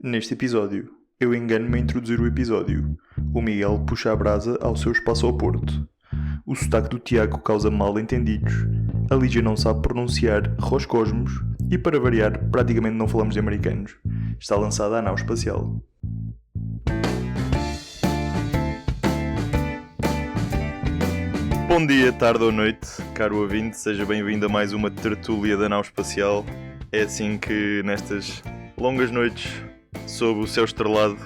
Neste episódio, eu engano-me a introduzir o episódio. O Miguel puxa a brasa ao seu espaço ao Porto. O sotaque do Tiago causa mal-entendidos. A Lígia não sabe pronunciar Roscosmos. E para variar, praticamente não falamos de americanos. Está lançada a nau espacial. Bom dia, tarde ou noite, caro ouvinte. Seja bem-vindo a mais uma tertúlia da nau espacial. É assim que nestas longas noites, sob o céu estrelado,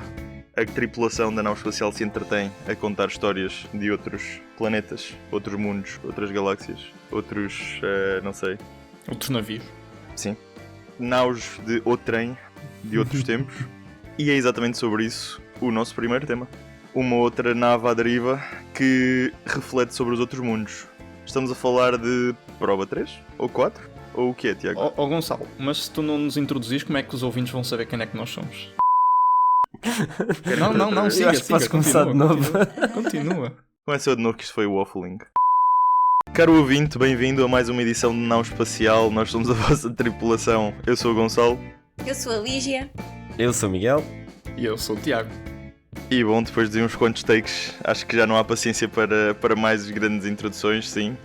a tripulação da nau espacial se entretém a contar histórias de outros planetas, outros mundos, outras galáxias, outros, não sei... Outros navios. Sim. Naus de outrem, de outros tempos. E é exatamente sobre isso o nosso primeiro tema. Uma outra nave à deriva que reflete sobre os outros mundos. Estamos a falar de prova 3 ou 4? Ou o que é, Tiago? Ó Gonçalo, mas se tu não nos introduzires, como é que os ouvintes vão saber quem é que nós somos? Não, siga, acho que posso começar de novo. Continua. Começa de novo que isto foi o waffling. Caro ouvinte, bem-vindo a mais uma edição de Nau Espacial. Nós somos a vossa tripulação. Eu sou o Gonçalo. Eu sou a Lígia. Eu sou o Miguel. E eu sou o Tiago. E bom, depois de uns quantos takes, acho que já não há paciência para mais grandes introduções, sim.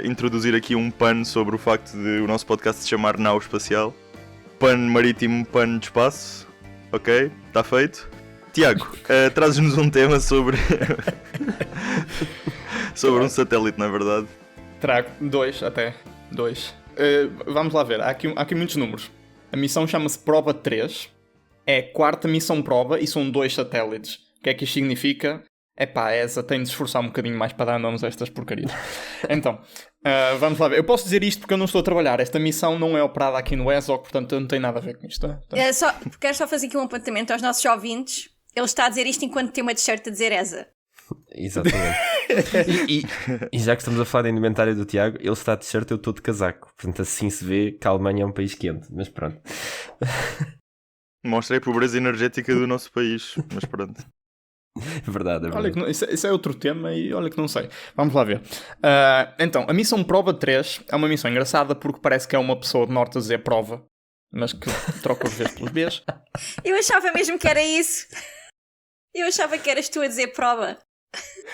Introduzir aqui um pano sobre o facto de o nosso podcast se chamar Nau Espacial. Pano marítimo, pano de espaço. Ok, está feito. Tiago, trazes-nos um tema sobre... sobre um satélite, na verdade. Trago dois. Vamos lá ver, há aqui muitos números. A missão chama-se Prova 3. É a quarta missão prova e são 2 satélites. O que é que isto significa? Epá, a ESA tem de se esforçar um bocadinho mais para dar nomes a estas porcarias. Então, vamos lá ver. Eu posso dizer isto porque eu não estou a trabalhar. Esta missão não é operada aqui no ESOC, portanto não tem nada a ver com isto. Tá? Quero só fazer aqui um apontamento aos nossos ouvintes. Ele está a dizer isto enquanto tem uma t-shirt a dizer ESA. Exatamente. e já que estamos a falar da indumentária do Tiago, ele está de t-shirt, eu estou de casaco. Portanto assim se vê que a Alemanha é um país quente. Mas pronto. Mostra a pobreza energética do nosso país, mas pronto. Verdade. Olha que isso é outro tema e olha que não sei. Vamos lá ver. Então, a missão Prova 3 é uma missão engraçada porque parece que é uma pessoa de norte a dizer prova, mas que troca os V's pelos B's. Eu achava mesmo que era isso. Eu achava que eras tu a dizer prova.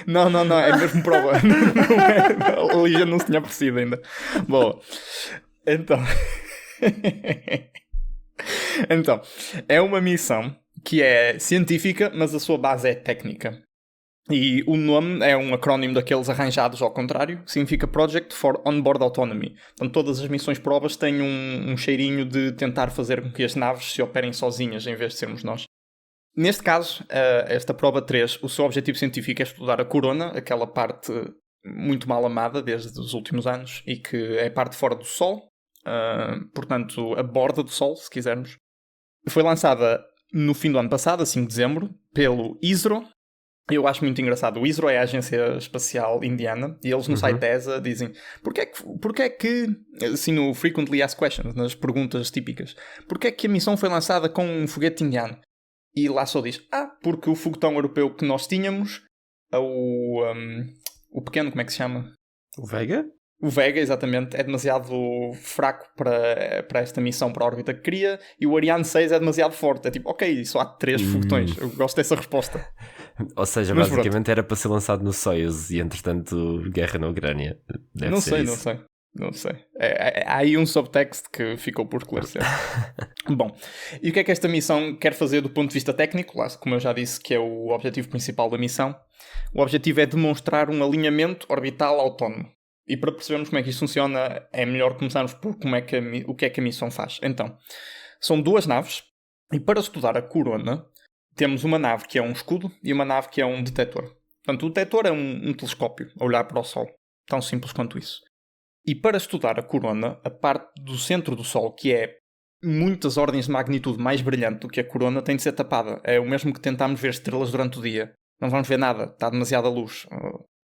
Não, é mesmo prova. A Lígia não se tinha percebido ainda. Boa. Então, é uma missão que é científica, mas a sua base é técnica. E o nome é um acrónimo daqueles arranjados ao contrário, que significa Project for Onboard Autonomy. Então todas as missões provas têm um cheirinho de tentar fazer com que as naves se operem sozinhas em vez de sermos nós. Neste caso, esta prova 3, o seu objetivo científico é estudar a corona, aquela parte muito mal amada desde os últimos anos e que é a parte fora do Sol. Portanto, a borda do Sol, se quisermos. Foi lançada no fim do ano passado, a 5 de dezembro, pelo ISRO. Eu acho muito engraçado. O ISRO é a Agência Espacial Indiana e eles no site da ESA dizem porque é que, assim no Frequently Asked Questions, nas perguntas típicas, porque é que a missão foi lançada com um foguete indiano? E lá só diz, porque o foguetão europeu que nós tínhamos, o pequeno, como é que se chama? O Vega? O Vega, exatamente, é demasiado fraco para esta missão, para a órbita que queria, e o Ariane 6 é demasiado forte. É tipo, ok, só há 3 foguetões. Eu gosto dessa resposta. Ou seja, mas basicamente pronto. Era para ser lançado no Soyuz e, entretanto, guerra na Ucrânia. Não sei. Há aí um subtexto que ficou por esclarecer. Bom, e o que é que esta missão quer fazer do ponto de vista técnico? Lá, como eu já disse, que é o objetivo principal da missão. O objetivo é demonstrar um alinhamento orbital autónomo. E para percebermos como é que isto funciona, é melhor começarmos por o que é que a missão faz. Então, são 2 naves, e para estudar a corona, temos uma nave que é um escudo e uma nave que é um detector. Portanto, o detector é um telescópio a olhar para o Sol. Tão simples quanto isso. E para estudar a corona, a parte do centro do Sol, que é muitas ordens de magnitude mais brilhante do que a corona, tem de ser tapada. É o mesmo que tentarmos ver estrelas durante o dia. Não vamos ver nada, está demasiada luz.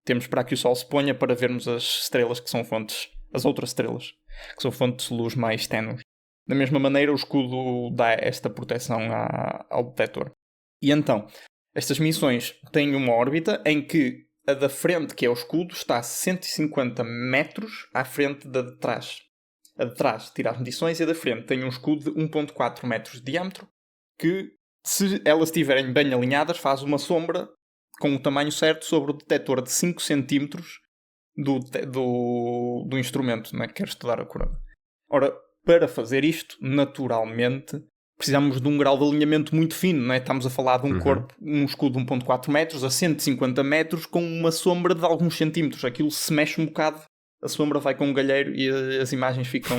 Temos de esperar que o Sol se ponha para vermos as estrelas que são fontes, as outras estrelas, que são fontes de luz mais ténues. Da mesma maneira, o escudo dá esta proteção ao detector. E então, estas missões têm uma órbita em que a da frente, que é o escudo, está a 150 metros à frente da de trás. A de trás tira as medições e a da frente tem um escudo de 1.4 metros de diâmetro que Se elas estiverem bem alinhadas, faz uma sombra com o tamanho certo sobre o detector de 5 cm do instrumento, né, que quer estudar a corona. Ora, para fazer isto, naturalmente, precisamos de um grau de alinhamento muito fino, né? Estamos a falar de um corpo, um escudo de 1.4 metros a 150 metros com uma sombra de alguns centímetros. Aquilo se mexe um bocado, a sombra vai com um galheiro e as imagens ficam...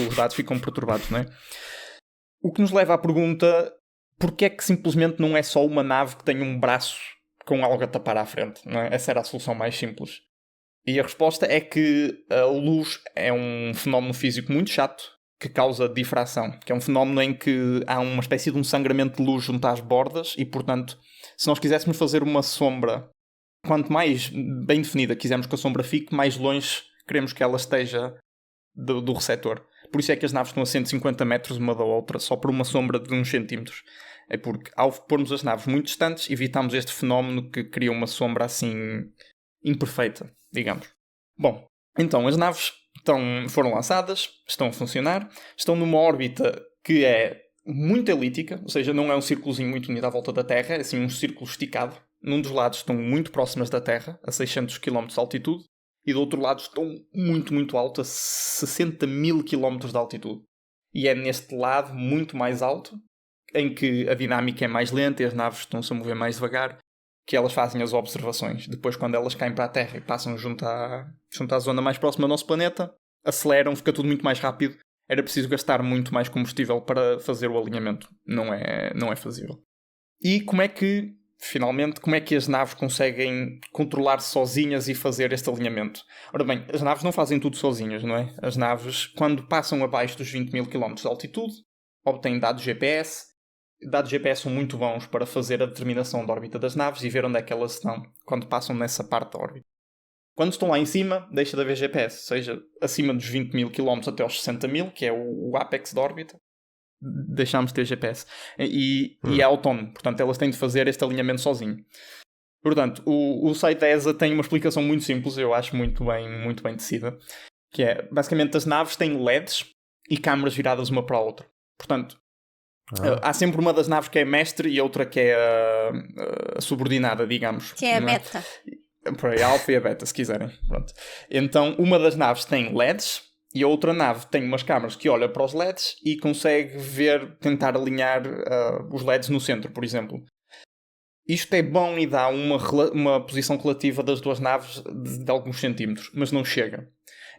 os dados ficam perturbados, não é? O que nos leva à pergunta: porquê é que simplesmente não é só uma nave que tem um braço com algo a tapar à frente, não é? Essa era a solução mais simples. E a resposta é que a luz é um fenómeno físico muito chato que causa difração, que é um fenómeno em que há uma espécie de um sangramento de luz junto às bordas e, portanto, se nós quiséssemos fazer uma sombra, quanto mais bem definida quisermos que a sombra fique, mais longe queremos que ela esteja do receptor. Por isso é que as naves estão a 150 metros uma da outra, só por uma sombra de uns centímetros. É porque, ao pormos as naves muito distantes, evitamos este fenómeno que cria uma sombra assim imperfeita, digamos. Bom, então as naves foram lançadas, estão a funcionar, estão numa órbita que é muito elíptica, ou seja, não é um círculozinho muito unido à volta da Terra, é assim um círculo esticado. Num dos lados estão muito próximas da Terra, a 600 km de altitude, e do outro lado estão muito, muito alto, a 60 mil km de altitude. E é neste lado muito mais alto, em que a dinâmica é mais lenta e as naves estão-se a mover mais devagar, que elas fazem as observações. Depois, quando elas caem para a Terra e passam junto à zona mais próxima do nosso planeta, aceleram, fica tudo muito mais rápido. Era preciso gastar muito mais combustível para fazer o alinhamento. Não é fazível. E finalmente, como é que as naves conseguem controlar-se sozinhas e fazer este alinhamento? Ora bem, as naves não fazem tudo sozinhas, não é? As naves, quando passam abaixo dos 20 mil km de altitude, obtêm dados GPS. Dados GPS são muito bons para fazer a determinação da órbita das naves e ver onde é que elas estão quando passam nessa parte da órbita. Quando estão lá em cima, deixa de haver GPS, ou seja, acima dos 20 mil km até aos 60 mil, que é o ápex da órbita, deixamos de ter GPS. E é autónomo, portanto elas têm de fazer este alinhamento sozinho. Portanto, o site da ESA tem uma explicação muito simples, eu acho muito bem tecida, que é, basicamente, as naves têm LEDs e câmaras viradas uma para a outra. Portanto, há sempre uma das naves que é mestre e outra que é a subordinada, digamos. Que é a não beta. Por aí, a alfa e a beta, se quiserem. Pronto. Então, uma das naves tem LEDs e a outra nave tem umas câmaras que olha para os LEDs e consegue tentar alinhar os LEDs no centro, por exemplo. Isto é bom e dá uma posição relativa das duas naves de alguns centímetros, mas não chega.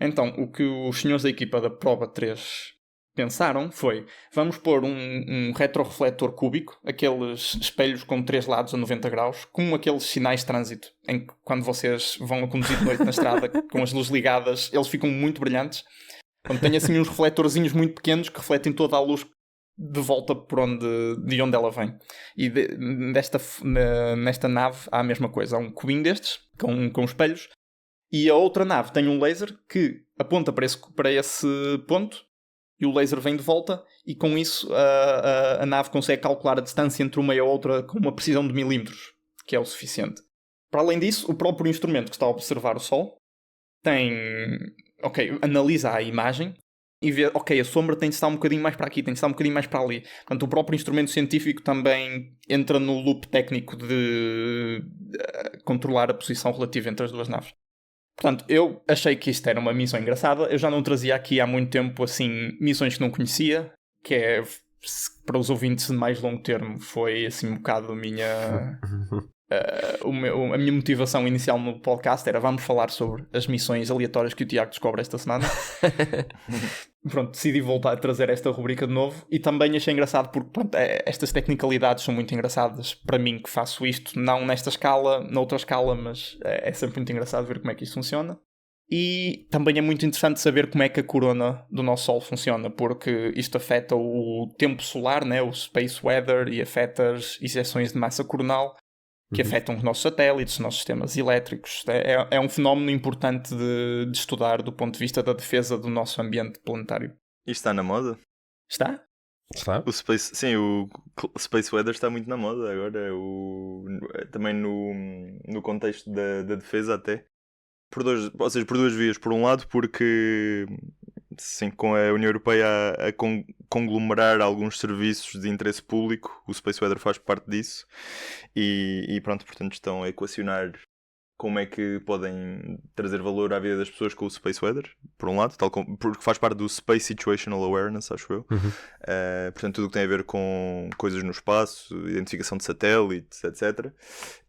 Então, o que os senhores da equipa da Proba 3 pensaram foi: vamos pôr um retrorefletor cúbico, aqueles espelhos com 3 lados a 90 graus, com aqueles sinais de trânsito, em que quando vocês vão a conduzir de noite na estrada com as luzes ligadas, eles ficam muito brilhantes. Então tem assim uns refletorzinhos muito pequenos que refletem toda a luz de volta de onde ela vem. E nesta nave há a mesma coisa. Há um cubinho destes, com espelhos, e a outra nave tem um laser que aponta para esse ponto, e o laser vem de volta, e com isso a nave consegue calcular a distância entre uma e a outra com uma precisão de milímetros, que é o suficiente. Para além disso, o próprio instrumento que está a observar o Sol analisa a imagem e vê, a sombra tem de estar um bocadinho mais para aqui, tem de estar um bocadinho mais para ali. Portanto, o próprio instrumento científico também entra no loop técnico de controlar a posição relativa entre as duas naves. Portanto, eu achei que isto era uma missão engraçada. Eu já não trazia aqui há muito tempo, assim, missões que não conhecia, que é, para os ouvintes de mais longo termo, foi, assim, um bocado a minha motivação inicial no podcast era: vamos falar sobre as missões aleatórias que o Tiago descobre esta semana. Pronto, decidi voltar a trazer esta rubrica de novo, e também achei engraçado porque, pronto, estas tecnicalidades são muito engraçadas para mim, que faço isto não nesta escala, noutra escala, mas é sempre muito engraçado ver como é que isto funciona. E também é muito interessante saber como é que a corona do nosso Sol funciona, porque isto afeta o tempo solar, né, o space weather, e afeta as injeções de massa coronal, que afetam os nossos satélites, os nossos sistemas elétricos. É um fenómeno importante de estudar do ponto de vista da defesa do nosso ambiente planetário. Isto está na moda? Está? Está? O Space Weather está muito na moda agora, também no contexto da defesa até. Por duas vias. Por um lado, porque sim, com a União Europeia a conglomerar alguns serviços de interesse público, o Space Weather faz parte disso e pronto, portanto estão a equacionar como é que podem trazer valor à vida das pessoas com o Space Weather, por um lado, porque faz parte do Space Situational Awareness, acho eu. Portanto, tudo o que tem a ver com coisas no espaço, identificação de satélites, etc.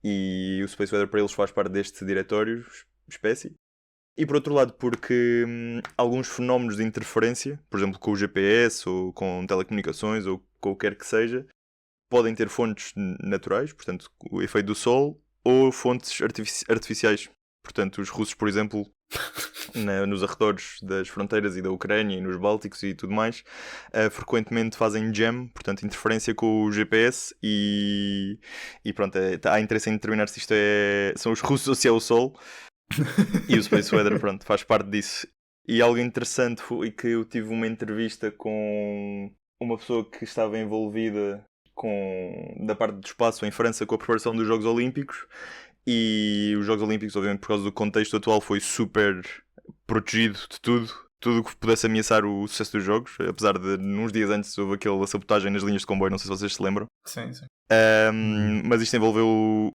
E o Space Weather para eles faz parte deste diretório, espécie. E por outro lado, porque alguns fenómenos de interferência, por exemplo com o GPS ou com telecomunicações ou com o que quer que seja, podem ter fontes naturais, portanto o efeito do Sol, ou fontes artificiais. Portanto, os russos, por exemplo, nos arredores das fronteiras e da Ucrânia e nos Bálticos e tudo mais, frequentemente fazem jam, portanto interferência com o GPS e pronto, há interesse em determinar se isto são os russos ou se é o Sol. E o Space Weather, pronto, faz parte disso. E algo interessante foi que eu tive uma entrevista com uma pessoa que estava envolvida da parte do espaço em França com a preparação dos Jogos Olímpicos, e os Jogos Olímpicos, obviamente por causa do contexto atual, foi super protegido de tudo que pudesse ameaçar o sucesso dos Jogos, apesar de uns dias antes houve aquela sabotagem nas linhas de comboio, não sei se vocês se lembram. Sim. Mas isto envolveu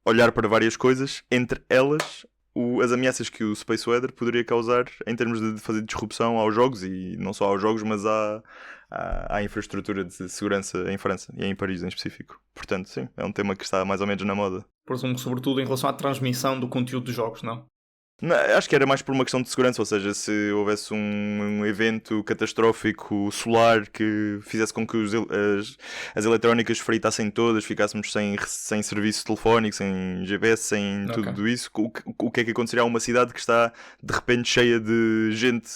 olhar para várias coisas, entre elas as ameaças que o Space Weather poderia causar em termos de fazer disrupção aos jogos, e não só aos jogos, mas à infraestrutura de segurança em França e em Paris em específico. Portanto, sim, é um tema que está mais ou menos na moda. Presumo que sobretudo em relação à transmissão do conteúdo dos jogos, não? Não, acho que era mais por uma questão de segurança, ou seja, se houvesse um evento catastrófico solar que fizesse com que as eletrónicas fritassem todas, ficássemos sem serviço telefónico, sem GPS, sem tudo isso, o que é que aconteceria a uma cidade que está de repente cheia de gente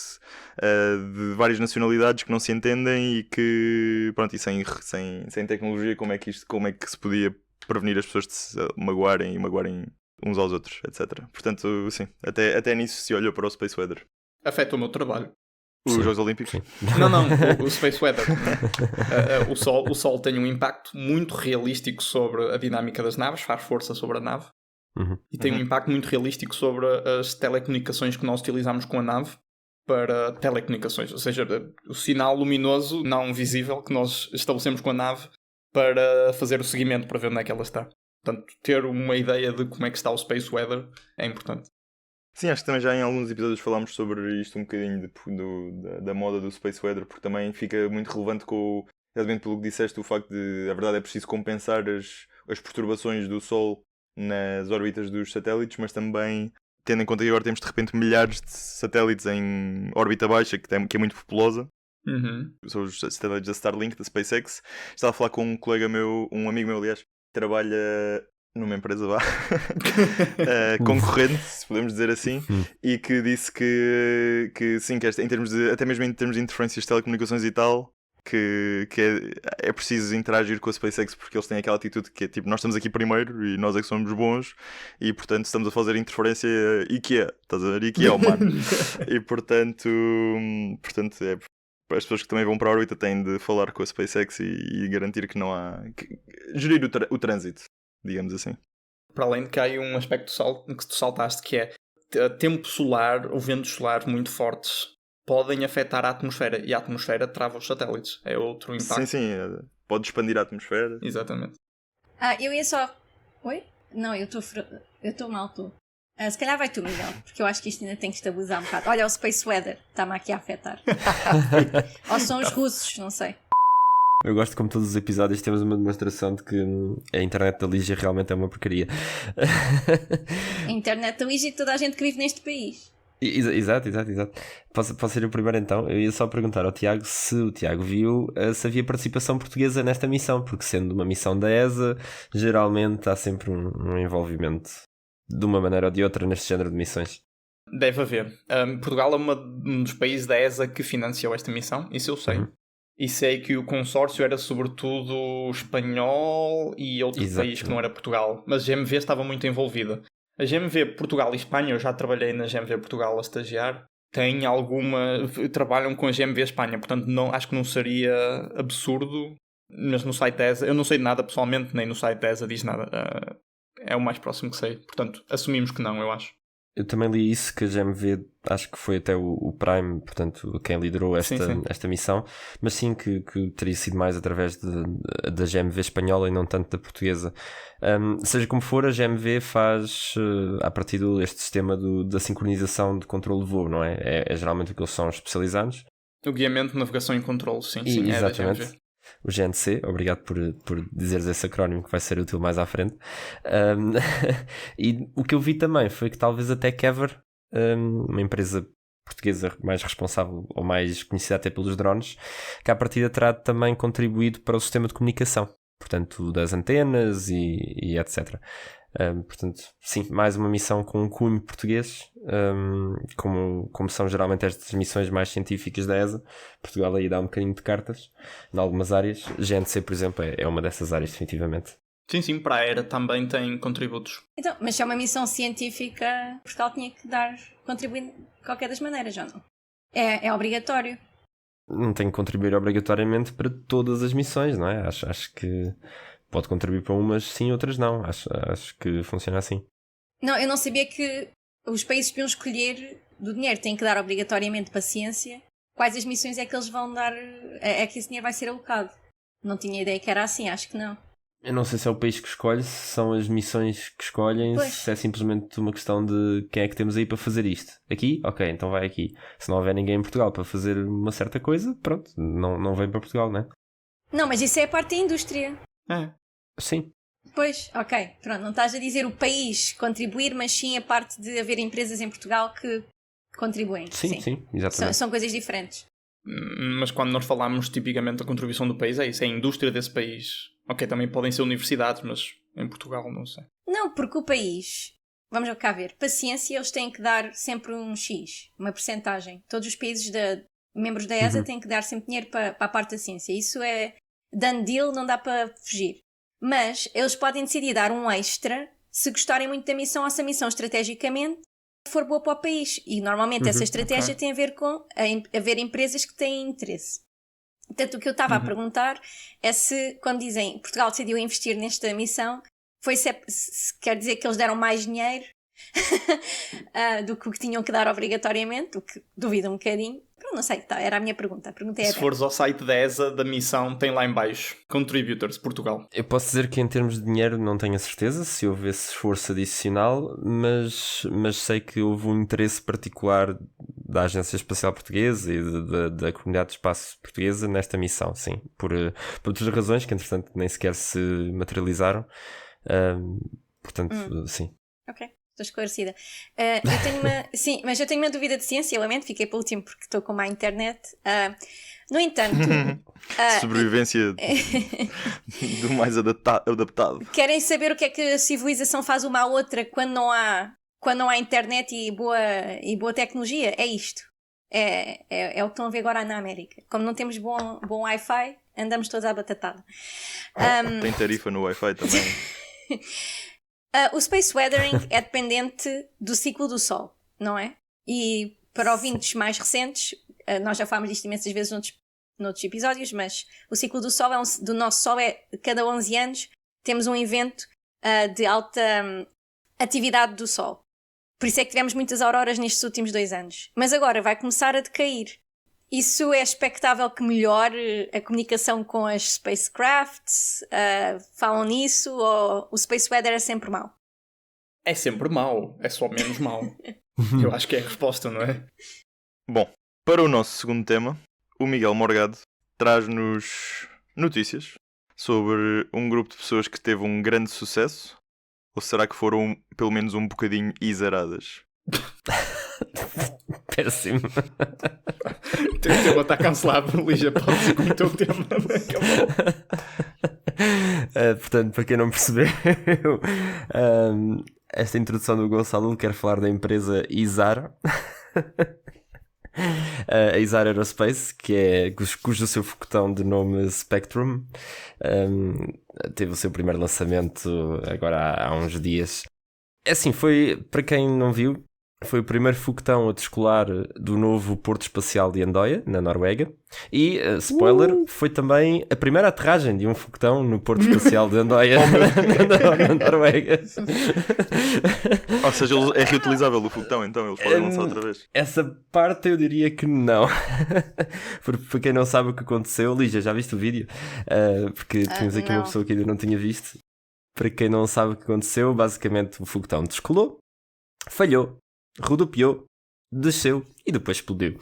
de várias nacionalidades que não se entendem e que, pronto, e sem tecnologia, como é que se podia prevenir as pessoas de se magoarem uns aos outros, etc. Portanto, sim, até nisso se olhou para o Space Weather. Afeta o meu trabalho. Os Jogos Olímpicos? Sim. Não, o Space Weather. O Sol tem um impacto muito realístico sobre a dinâmica das naves, faz força sobre a nave, e tem um impacto muito realístico sobre as telecomunicações que nós utilizamos com a nave para telecomunicações, ou seja, o sinal luminoso não visível que nós estabelecemos com a nave para fazer o seguimento, para ver onde é que ela está. Portanto, ter uma ideia de como é que está o Space Weather é importante. Sim, acho que também já em alguns episódios falámos sobre isto um bocadinho da moda do Space Weather, porque também fica muito relevante exatamente pelo que disseste, o facto de, a verdade, é preciso compensar as perturbações do Sol nas órbitas dos satélites, mas também tendo em conta que agora temos de repente milhares de satélites em órbita baixa, que é muito populosa. São os satélites da Starlink, da SpaceX. Estava a falar com um colega meu, um amigo meu, aliás, que trabalha numa empresa concorrente, se podemos dizer assim, e que disse que sim, que em termos até mesmo em termos de interferências de telecomunicações e tal, que é preciso interagir com a SpaceX, porque eles têm aquela atitude que é tipo, nós estamos aqui primeiro e nós é que somos bons e portanto estamos a fazer interferência IKEA, estás a ver? IKEA, mano. E portanto as pessoas que também vão para a órbita têm de falar com a SpaceX e garantir que não há... gerir o trânsito, digamos assim. Para além de que há aí um aspecto que tu saltaste, que é tempo solar ou ventos solares muito fortes podem afetar a atmosfera, e a atmosfera trava os satélites. É outro impacto. Sim, pode expandir a atmosfera. Exatamente. Eu ia só... Oi? Não, eu estou mal, estou. Se calhar vai tu, Miguel, porque eu acho que isto ainda tem que estabilizar um bocado. Olha o Space Weather, está-me aqui a afetar. Ou são os russos, não sei. Eu gosto como todos os episódios temos uma demonstração de que a internet da Lígia realmente é uma porcaria. A internet da Lígia e toda a gente que vive neste país. Exato. Posso ser o primeiro então? Eu ia só perguntar ao Tiago se o Tiago viu se havia participação portuguesa nesta missão, porque sendo uma missão da ESA, geralmente há sempre um envolvimento de uma maneira ou de outra neste género de missões. Deve haver. Portugal é um dos países da ESA que financiou esta missão, isso eu sei. E sei que o consórcio era sobretudo espanhol e outro país que não era Portugal, mas a GMV estava muito envolvida. A GMV Portugal e Espanha, eu já trabalhei na GMV Portugal a estagiar, trabalham com a GMV Espanha, portanto acho que não seria absurdo, mas no site da ESA, eu não sei de nada pessoalmente, nem no site da ESA diz nada, é o mais próximo que sei, portanto assumimos que não, eu acho. Eu também li isso, que a GMV, acho que foi até o Prime, portanto, quem liderou esta missão, mas sim que teria sido mais através da GMV espanhola e não tanto da portuguesa. Seja como for, a GMV faz, a partir deste sistema da sincronização de controle de voo, não é? É geralmente o que eles são especializados. O guiamento, navegação e controle, sim, é da GMV. O GNC, obrigado por dizeres esse acrónimo que vai ser útil mais à frente. E o que eu vi também foi que talvez a TechEver, uma empresa portuguesa mais responsável ou mais conhecida até pelos drones, que à partida terá também contribuído para o sistema de comunicação, portanto das antenas e etc. Portanto, sim, mais uma missão com um cunho português, como são geralmente estas missões mais científicas da ESA. Portugal aí dá um bocadinho de cartas em algumas áreas. GNC, por exemplo, é uma dessas áreas, definitivamente. Sim, para a ERA também tem contributos. Então, mas se é uma missão científica, Portugal tinha que contribuir de qualquer das maneiras, já não? É obrigatório. Não tem que contribuir obrigatoriamente para todas as missões, não é? Acho que pode contribuir para umas sim, outras não. Acho que funciona assim. Não, eu não sabia que os países podiam escolher do dinheiro. Têm que dar obrigatoriamente para a ciência. Quais as missões é que eles vão dar? É que esse dinheiro vai ser alocado. Não tinha ideia que era assim, acho que não. Eu não sei se é o país que escolhe, se são as missões que escolhem, pois. Se é simplesmente uma questão de quem é que temos aí para fazer isto. Aqui? Ok, então vai aqui. Se não houver ninguém em Portugal para fazer uma certa coisa, pronto, não vem para Portugal, não é? Não, mas isso é a parte da indústria. Sim. Pois, ok. Pronto, não estás a dizer o país contribuir, mas sim a parte de haver empresas em Portugal que contribuem. Sim, exatamente. São coisas diferentes. Mas quando nós falamos tipicamente da contribuição do país, é isso, é a indústria desse país. Ok, também podem ser universidades, mas em Portugal não sei. Não, porque o país, vamos cá ver, para a ciência eles têm que dar sempre um X, uma percentagem. Todos os países membros da ESA têm que dar sempre dinheiro para a parte da ciência. Isso é done deal, não dá para fugir. Mas eles podem decidir dar um extra se gostarem muito da missão ou se a missão estrategicamente for boa para o país. E normalmente essa estratégia tem a ver com haver empresas que têm interesse. Portanto, o que eu estava a perguntar é se, quando dizem Portugal decidiu investir nesta missão, se quer dizer que eles deram mais dinheiro do que o que tinham que dar obrigatoriamente, o que duvido um bocadinho. Não sei, era a minha pergunta. Se fores ao site da ESA, da missão, tem lá em baixo Contributors, Portugal. Eu posso dizer que em termos de dinheiro não tenho a certeza se houve esse esforço adicional, mas sei que houve um interesse particular da Agência Espacial Portuguesa e da Comunidade de Espaço Portuguesa nesta missão, sim. Por outras razões que, entretanto, nem sequer se materializaram. Portanto, sim. Ok. Estou esclarecida. Sim, mas eu tenho uma dúvida de ciência, eu lamento, fiquei para o último porque estou com má internet. No entanto... Sobrevivência do mais adaptado. Querem saber o que é que a civilização faz uma à outra quando não há internet e boa tecnologia? É isto. É o que estão a ver agora na América. Como não temos bom Wi-Fi, andamos todos à batatada. Tem tarifa no Wi-Fi também. O space weathering é dependente do ciclo do Sol, não é? E para ouvintes mais recentes, nós já falámos disto imensas vezes noutros episódios, mas o ciclo do Sol do nosso Sol é cada 11 anos temos um evento de alta atividade do Sol. Por isso é que tivemos muitas auroras nestes últimos 2 anos. Mas agora vai começar a decair. Isso é expectável que melhore a comunicação com as spacecrafts? Falam nisso? Ou o space weather é sempre mau? É sempre mau. É só menos mau. Eu acho que é a resposta, não é? Bom, para o nosso segundo tema, o Miguel Morgado traz-nos notícias sobre um grupo de pessoas que teve um grande sucesso. Ou será que foram pelo menos um bocadinho exageradas? Péssimo. O teu tema está cancelado, Lígia. Pode ser como o teu tema. Portanto, para quem não percebeu, esta introdução do Gonçalo quer falar da empresa Isar. A Isar Aerospace, cujo seu foguetão de nome Spectrum teve o seu primeiro lançamento agora há uns dias. É assim, foi, para quem não viu, Foi o primeiro foguetão a descolar do novo Porto Espacial de Andøya, na Noruega. E, spoiler, foi também a primeira aterragem de um foguetão no Porto Espacial de Andøya, na Noruega. Ou seja, é reutilizável o foguetão, então eles podem lançar outra vez. Essa parte eu diria que não. Para quem não sabe o que aconteceu, Lígia, já viste o vídeo? Porque tínhamos aqui uma não. pessoa que ainda não tinha visto. Para quem não sabe o que aconteceu, basicamente o foguetão descolou, falhou, rodopiou, desceu e depois explodiu.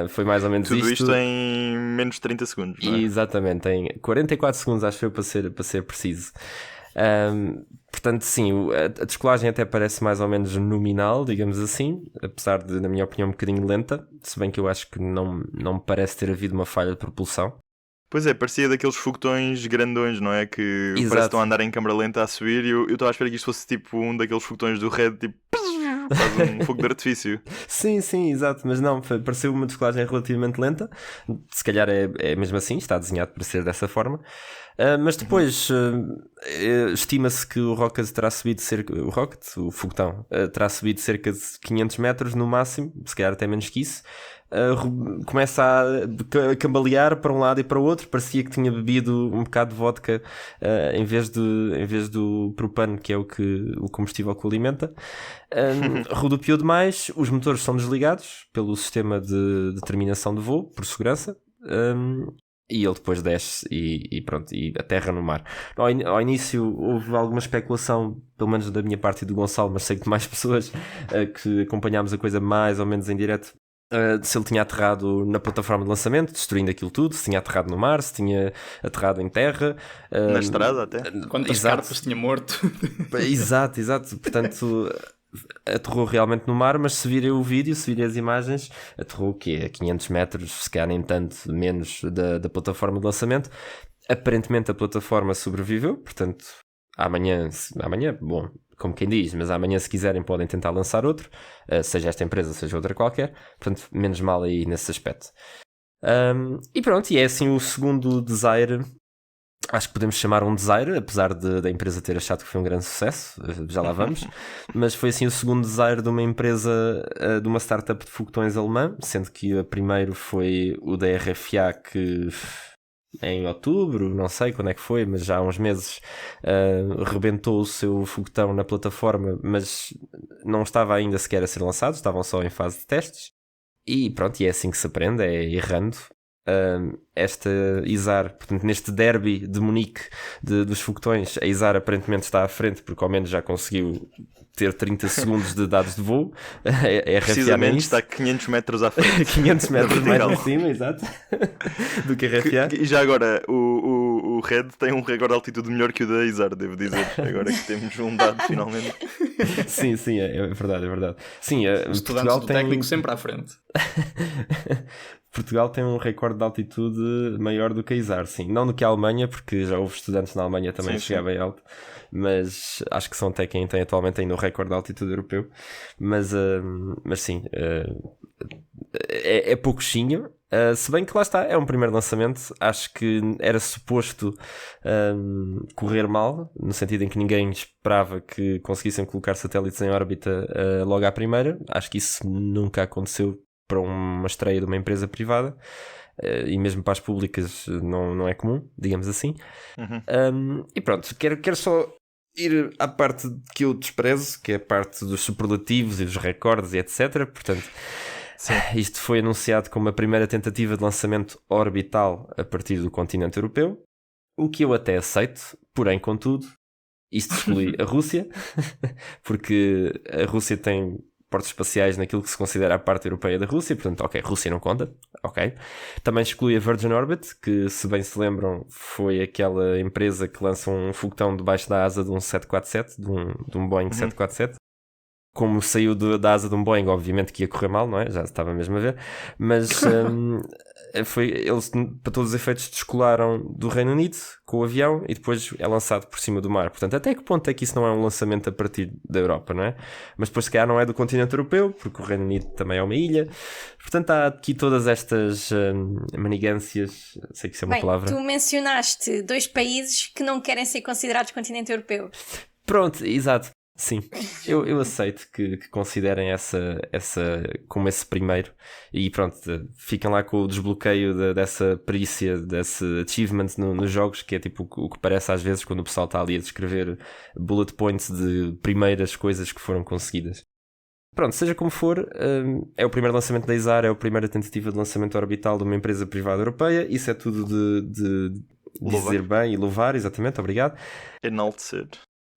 Foi mais ou menos Tudo isto. isto em menos de 30 segundos, não é? Exatamente, em 44 segundos, acho eu, para ser preciso. Portanto, sim, a descolagem até parece mais ou menos nominal, digamos assim, apesar de, na minha opinião, um bocadinho lenta, se bem que eu acho que não me parece ter havido uma falha de propulsão. Pois é, parecia daqueles foguetões grandões, não é? Que Exato. parece que estão a andar em câmara lenta a subir e eu estava a esperar que isto fosse tipo um daqueles foguetões do Red, tipo, faz um fogo de artifício. Sim, exato, mas não, pareceu uma descolagem relativamente lenta, se calhar é mesmo assim, está desenhado para ser dessa forma. Mas depois estima-se que o Rocket terá subido o foguetão, terá subido cerca de 500 metros no máximo, se calhar até menos que isso. Começa a cambalear para um lado e para o outro, parecia que tinha bebido um bocado de vodka em vez do propano, que é o combustível que o alimenta. Rodopiou demais, os motores são desligados pelo sistema de determinação de voo, por segurança. E ele depois desce e pronto, e aterra no mar. Ao início houve alguma especulação, pelo menos da minha parte e do Gonçalo, mas sei que de mais pessoas que acompanhámos a coisa mais ou menos em direto, se ele tinha aterrado na plataforma de lançamento, destruindo aquilo tudo, se tinha aterrado no mar, se tinha aterrado em terra. Na estrada até. Quantas cartas tinha morto? Exato. Portanto, aterrou realmente no mar, mas se virem o vídeo, se virem as imagens, aterrou o quê? A 500 metros, se calhar nem tanto menos da plataforma de lançamento. Aparentemente a plataforma sobreviveu, portanto, amanhã, bom, como quem diz, mas amanhã se quiserem podem tentar lançar outro, seja esta empresa, seja outra qualquer, portanto, menos mal aí nesse aspecto. E pronto, e é assim o segundo Desire. Acho que podemos chamar um Desire, apesar da empresa ter achado que foi um grande sucesso, já lá vamos, mas foi assim o segundo Desire de uma empresa, de uma startup de foguetões alemã, sendo que o primeiro foi o da RFA, que em outubro, não sei quando é que foi, mas já há uns meses, rebentou o seu foguetão na plataforma, mas não estava ainda sequer a ser lançado, estavam só em fase de testes, e pronto, e é assim que se aprende, é errando. Esta Isar, portanto, neste derby de Munique dos foguetões, a Isar aparentemente está à frente porque ao menos já conseguiu ter 30 segundos de dados de voo. Precisamente está a 500 metros à frente. 500 metros mais em cima, exato, do que a RFA. E já agora, o Red tem um recorde de altitude melhor que o da Isar, devo dizer. Agora que temos um dado finalmente. Sim, é verdade. Sim, os estudantes do técnico sempre à frente. Portugal tem um recorde de altitude maior do que a ISAR, sim. Não do que a Alemanha, porque já houve estudantes na Alemanha também que chegavam bem alto, mas acho que são até quem tem atualmente ainda o recorde de altitude europeu. Mas sim, é pouquinho. Se bem que lá está, é um primeiro lançamento. Acho que era suposto correr mal, no sentido em que ninguém esperava que conseguissem colocar satélites em órbita logo à primeira. Acho que isso nunca aconteceu para uma estreia de uma empresa privada, e mesmo para as públicas não é comum, digamos assim. E pronto, quero só ir à parte que eu desprezo, que é a parte dos superlativos e dos recordes e etc. Portanto, isto foi anunciado como a primeira tentativa de lançamento orbital a partir do continente europeu, o que eu até aceito, porém, contudo, isto exclui a Rússia, porque a Rússia tem portos espaciais naquilo que se considera a parte europeia da Rússia, portanto, ok, Rússia não conta, ok. Também exclui a Virgin Orbit, que, se bem se lembram, foi aquela empresa que lança um foguetão debaixo da asa de um 747, de um Boeing 747. Como saiu da asa de um Boeing, obviamente que ia correr mal, não é? Já estava mesmo a ver, mas eles, para todos os efeitos, descolaram do Reino Unido com o avião e depois é lançado por cima do mar. Portanto, até que ponto é que isso não é um lançamento a partir da Europa, não é? Mas depois, se calhar, não é do continente europeu, porque o Reino Unido também é uma ilha. Portanto, há aqui todas estas manigâncias, sei que isso é uma palavra. Tu mencionaste 2 países que não querem ser considerados continente europeu. Pronto, exato. Sim, eu aceito que considerem essa como esse primeiro e pronto, fiquem lá com o desbloqueio dessa perícia, desse achievement nos jogos, que é tipo o que parece às vezes quando o pessoal está ali a descrever bullet points de primeiras coisas que foram conseguidas. Pronto, seja como for, é o primeiro lançamento da ISAR, é a primeira tentativa de lançamento orbital de uma empresa privada europeia, isso é tudo de dizer bem e louvar, exatamente, obrigado. Enaltecer.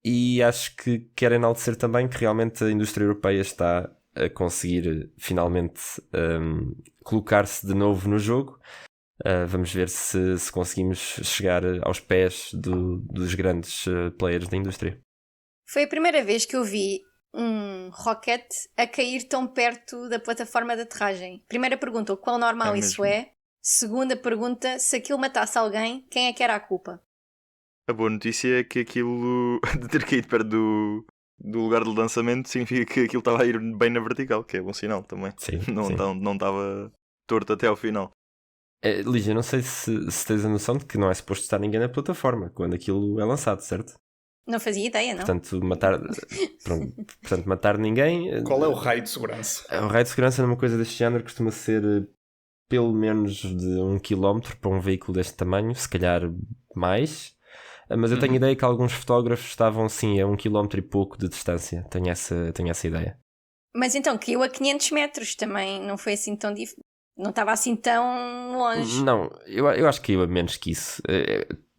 E acho que quer enaltecer também que realmente a indústria europeia está a conseguir finalmente colocar-se de novo no jogo. Vamos ver se conseguimos chegar aos pés dos grandes players da indústria. Foi a primeira vez que eu vi um rocket a cair tão perto da plataforma de aterragem. Primeira pergunta, o quão normal É isso mesmo. é? Segunda pergunta, se aquilo matasse alguém, quem é que era a culpa? A boa notícia é que aquilo de ter caído perto do lugar de lançamento significa que aquilo estava a ir bem na vertical, que é bom sinal também. Sim, Não sim. não estava torto até ao final. Lígia, não sei se tens a noção de que não é suposto estar ninguém na plataforma quando aquilo é lançado, certo? Não fazia ideia, não? Portanto, matar ninguém. Qual é o raio de segurança? O raio de segurança numa coisa deste género costuma ser pelo menos de 1 km para um veículo deste tamanho, se calhar mais. Mas eu tenho ideia que alguns fotógrafos estavam sim a 1 km e pouco de distância. Tenho essa ideia. Mas então, caiu a 500 metros, também não foi assim tão difícil. Não estava assim tão longe. Não, eu acho que caiu a menos que isso.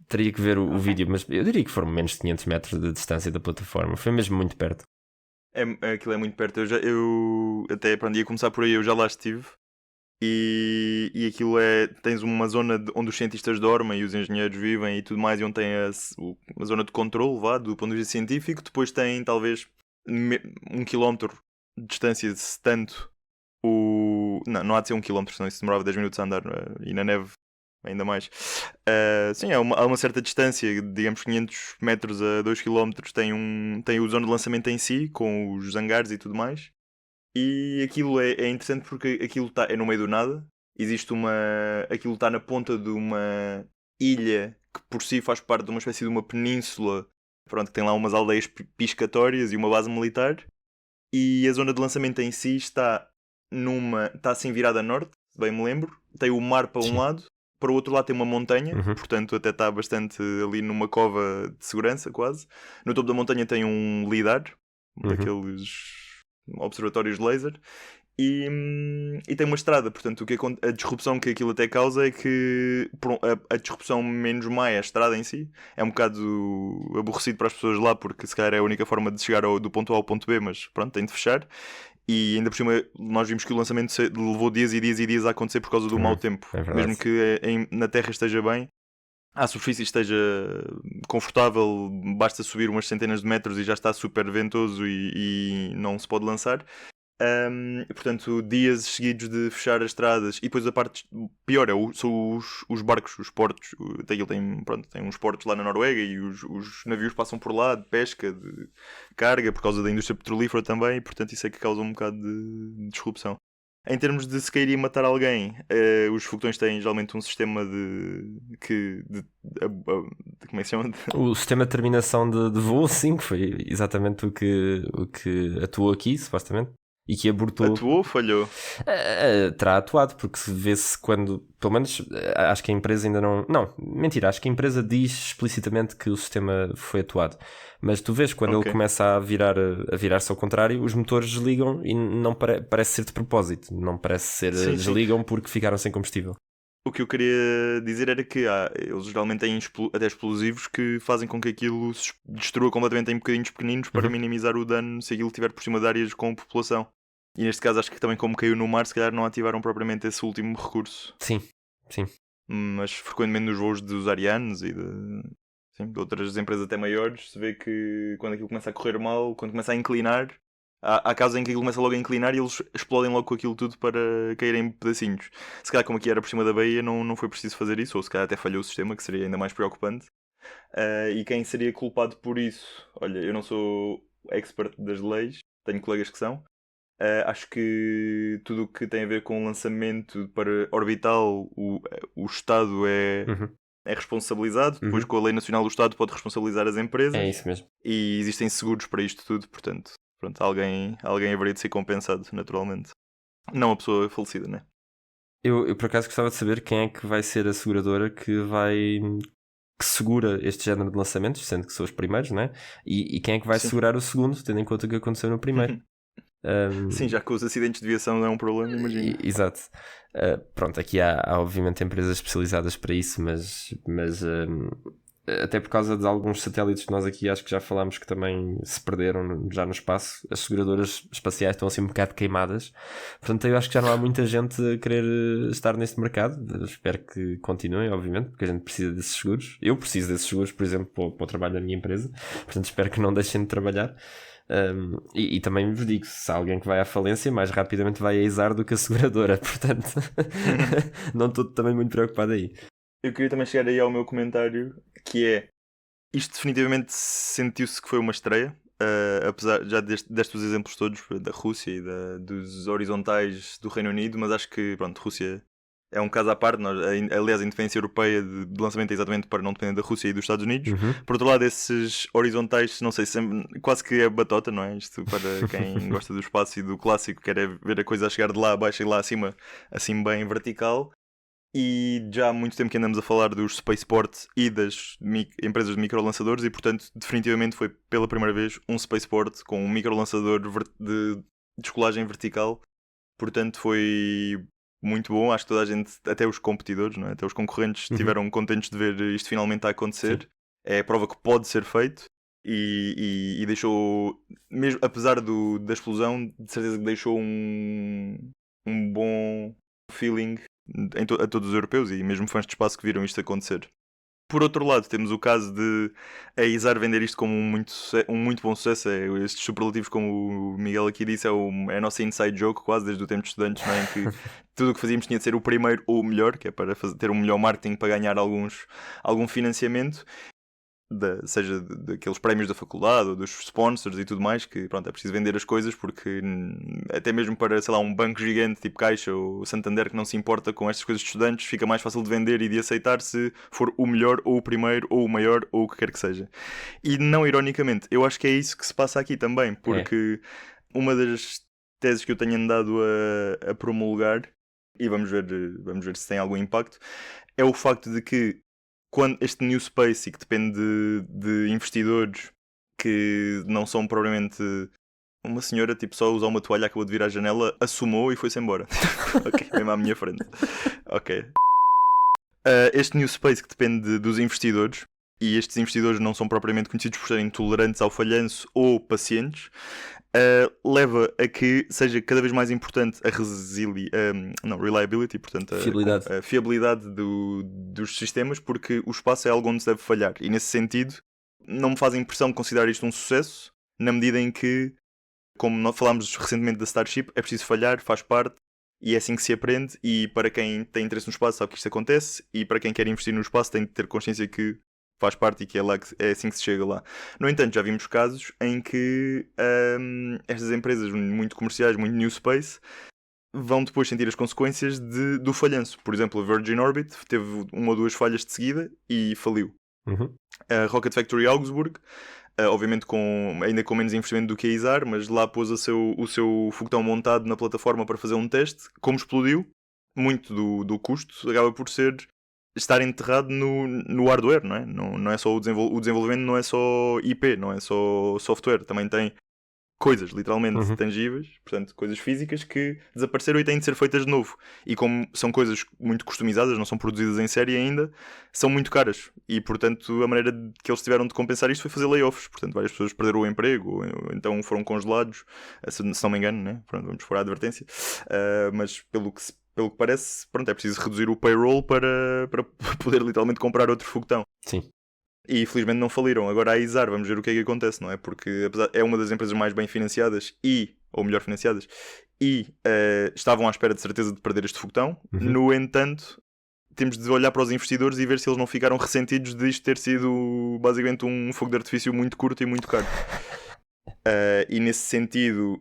Teria que ver o vídeo, mas eu diria que foram menos de 500 metros de distância da plataforma. Foi mesmo muito perto. Aquilo é muito perto. Eu até pronto, ia começar por aí, eu já lá estive. E aquilo é. Tens uma zona onde os cientistas dormem e os engenheiros vivem e tudo mais, e onde tem a zona de controle, vá, do ponto de vista científico. Depois tem talvez 1 km de distância, se tanto. Não há de ser 1 km, senão isso demorava 10 minutos a andar, e na neve ainda mais. Sim, há uma certa distância, digamos 500 metros a 2 km, tem o zona de lançamento em si, com os hangares e tudo mais. E aquilo é interessante porque aquilo é no meio do nada. Aquilo está na ponta de uma ilha que por si faz parte de uma espécie de uma península. Pronto, que tem lá umas aldeias piscatórias e uma base militar. E a zona de lançamento em si está assim virada a norte, se bem me lembro. Tem o mar para um Sim. lado, para o outro lado tem uma montanha, Uhum. portanto até está bastante ali numa cova de segurança quase. No topo da montanha tem um lidar, daqueles observatórios de laser, e tem uma estrada. Portanto, a disrupção que aquilo até causa é que a disrupção menos má é a estrada em si. É um bocado aborrecido para as pessoas lá, porque se calhar é a única forma de chegar do ponto A ao ponto B, mas pronto, tem de fechar. E ainda por cima nós vimos que o lançamento levou dias e dias e dias a acontecer por causa do mau tempo. É verdade. Mesmo que na Terra esteja bem, a superfície esteja confortável, basta subir umas centenas de metros e já está super ventoso e não se pode lançar. Portanto, dias seguidos de fechar as estradas. E depois a parte pior são os barcos, os portos. Tem uns portos lá na Noruega e os navios passam por lá de pesca, de carga, por causa da indústria petrolífera também. E portanto isso é que causa um bocado de disrupção. Em termos de se cair e matar alguém, os foguetões têm geralmente um sistema como é que se chama? O sistema de terminação de voo, sim, que foi exatamente o que atuou aqui, supostamente. E que abortou. Atuou ou falhou? Terá atuado, porque se vê-se quando. Pelo menos acho que a empresa ainda não. Não, mentira, acho que a empresa diz explicitamente que o sistema foi atuado. Mas tu vês quando ele começa a virar-se ao contrário, os motores desligam e não parece ser de propósito. Não parece ser desligam porque ficaram sem combustível. O que eu queria dizer era que eles geralmente têm até explosivos que fazem com que aquilo se destrua completamente em bocadinhos pequeninos para minimizar o dano se aquilo estiver por cima de áreas com população. E neste caso acho que também, como caiu no mar, se calhar não ativaram propriamente esse último recurso. Sim. Mas frequentemente nos voos dos Arianes e de outras empresas até maiores, se vê que quando aquilo começa a correr mal, quando começa a inclinar, há casos em que aquilo começa logo a inclinar e eles explodem logo com aquilo tudo para cair em pedacinhos. Se calhar, como aqui era por cima da baía, não foi preciso fazer isso, ou se calhar até falhou o sistema, que seria ainda mais preocupante. E quem seria culpado por isso? Olha, eu não sou expert das leis, tenho colegas que são. Acho que tudo o que tem a ver com lançamento para orbital, o Estado é é responsabilizado, depois Uhum. com a lei nacional do Estado pode responsabilizar as empresas É isso mesmo. e existem seguros para isto tudo, portanto, pronto, alguém haveria de ser compensado, naturalmente. Não a pessoa falecida, né? Eu por acaso gostava de saber quem é que vai ser a seguradora que segura este género de lançamentos, sendo que são os primeiros, né? E quem é que vai Sim. segurar o segundo, tendo em conta o que aconteceu no primeiro. Sim, já que os acidentes de viação não é um problema, imagina. Exato. Pronto, aqui há obviamente empresas especializadas para isso, mas até por causa de alguns satélites que nós aqui acho que já falámos que também se perderam já no espaço, as seguradoras espaciais estão assim um bocado queimadas. Portanto, eu acho que já não há muita gente a querer estar neste mercado. Eu espero que continuem, obviamente, porque a gente precisa desses seguros. Eu preciso desses seguros, por exemplo, para o trabalho da minha empresa. Portanto, espero que não deixem de trabalhar. E também vos digo, se há alguém que vai à falência, mais rapidamente vai a Izar do que a seguradora. Portanto, não estou também muito preocupado aí. Eu queria também chegar aí ao meu comentário, que é, isto definitivamente sentiu-se que foi uma estreia, apesar já destes os exemplos todos da Rússia e dos horizontais do Reino Unido, mas acho que, pronto, Rússia é um caso à parte. Aliás, a independência europeia de lançamento é exatamente para não depender da Rússia e dos Estados Unidos. Por outro lado, esses horizontais, não sei, quase que é batota, não é? Isto para quem gosta do espaço e do clássico, quer é ver a coisa a chegar de lá abaixo e lá acima, assim bem vertical. E já há muito tempo que andamos a falar dos spaceports e das empresas de microlançadores e, portanto, definitivamente foi pela primeira vez um spaceport com um microlançador de descolagem vertical. Portanto, foi muito bom. Acho que toda a gente, até os competidores, não é? Até os concorrentes, estiveram contentes de ver isto finalmente a acontecer. Sim. É a prova que pode ser feito e deixou, mesmo apesar da explosão, de certeza que deixou um bom feeling a todos os europeus e mesmo fãs de espaço que viram isto acontecer. Por outro lado, temos o caso de a Izar vender isto como um muito bom sucesso. Estes superlativos, como o Miguel aqui disse, é a nossa inside joke, quase desde o tempo de estudantes, não é? Em que tudo o que fazíamos tinha de ser o primeiro ou o melhor, que é para ter um melhor marketing para ganhar algum financiamento. Seja daqueles prémios da faculdade ou dos sponsors e tudo mais, que pronto, é preciso vender as coisas porque até mesmo para, sei lá, um banco gigante tipo Caixa ou Santander que não se importa com estas coisas de estudantes, fica mais fácil de vender e de aceitar se for o melhor ou o primeiro ou o maior ou o que quer que seja. E não ironicamente, eu acho que é isso que se passa aqui também, porque uma das teses que eu tenho andado a promulgar, e vamos ver se tem algum impacto, é o facto de que quando este new space, e que depende de investidores que não são propriamente uma senhora, tipo, só usar uma toalha, acabou de vir à janela, assumou e foi-se embora. Ok, mesmo à minha frente. Ok. Este new space que depende dos investidores, e estes investidores não são propriamente conhecidos por serem tolerantes ao falhanço ou pacientes, leva a que seja cada vez mais importante a reliability, portanto a fiabilidade dos sistemas, porque o espaço é algo onde se deve falhar. E nesse sentido, não me faz impressão de considerar isto um sucesso, na medida em que, como nós falámos recentemente da Starship, é preciso falhar, faz parte, e é assim que se aprende. E para quem tem interesse no espaço sabe que isto acontece, e para quem quer investir no espaço tem de ter consciência que faz parte e que é assim que se chega lá. No entanto, já vimos casos em que estas empresas muito comerciais, muito new space, vão depois sentir as consequências do falhanço. Por exemplo, a Virgin Orbit teve uma ou duas falhas de seguida e faliu. A Rocket Factory Augsburg, obviamente ainda com menos investimento do que a Izar, mas lá pôs o seu foguetão montado na plataforma para fazer um teste. Como explodiu, muito do custo acaba por estar enterrado no hardware, não é? Não é só o desenvolvimento, não é só IP, não é só software, também tem coisas literalmente tangíveis, portanto coisas físicas que desapareceram e têm de ser feitas de novo. E como são coisas muito customizadas, não são produzidas em série ainda, são muito caras. E portanto a maneira que eles tiveram de compensar isto foi fazer layoffs. Portanto várias pessoas perderam o emprego, ou então foram congelados, se não me engano, né? Pronto, vamos fora a advertência. Mas pelo que parece, pronto, é preciso reduzir o payroll para poder literalmente comprar outro foguetão. Sim. E felizmente não faliram. Agora a Izar, vamos ver o que é que acontece, não é? Porque apesar, é uma das empresas mais bem financiadas ou melhor financiadas, e estavam à espera de certeza de perder este foguetão. No entanto, temos de olhar para os investidores e ver se eles não ficaram ressentidos de isto ter sido basicamente um fogo de artifício muito curto e muito caro. E nesse sentido,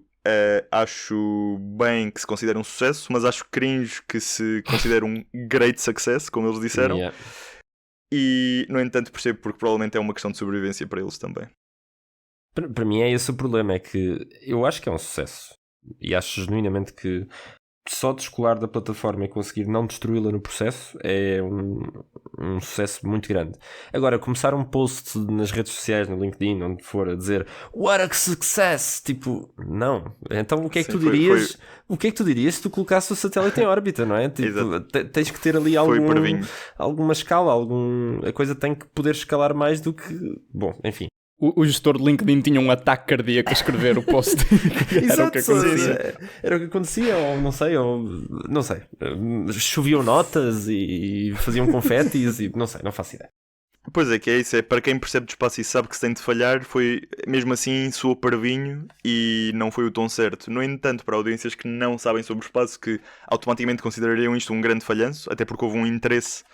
acho bem que se considere um sucesso, mas acho cringe que se considere um great success, como eles disseram. E, no entanto, percebo porque provavelmente é uma questão de sobrevivência para eles também. Para mim é esse o problema, é que eu acho que é um sucesso. E acho genuinamente que só descolar da plataforma e conseguir não destruí-la no processo é um sucesso muito grande. Agora, começar um post nas redes sociais, no LinkedIn, onde for, a dizer "What a success!" Tipo, não. Então o que é que Sim, tu dirias? O que é que tu dirias se tu colocasses o satélite em órbita, não é? Tipo, tens que ter ali alguma escala, a coisa tem que poder escalar mais do que... Bom, enfim. O gestor de LinkedIn tinha um ataque cardíaco a escrever o post. Era o que acontecia. Era o que acontecia, ou não sei. Choviam notas e faziam confetis e não sei, não faço ideia. Pois é, que é isso, é para quem percebe de espaço e sabe que se tem de falhar, foi mesmo assim soou parvinho e não foi o tom certo. No entanto, para audiências que não sabem sobre o espaço, que automaticamente considerariam isto um grande falhanço, até porque houve um interesse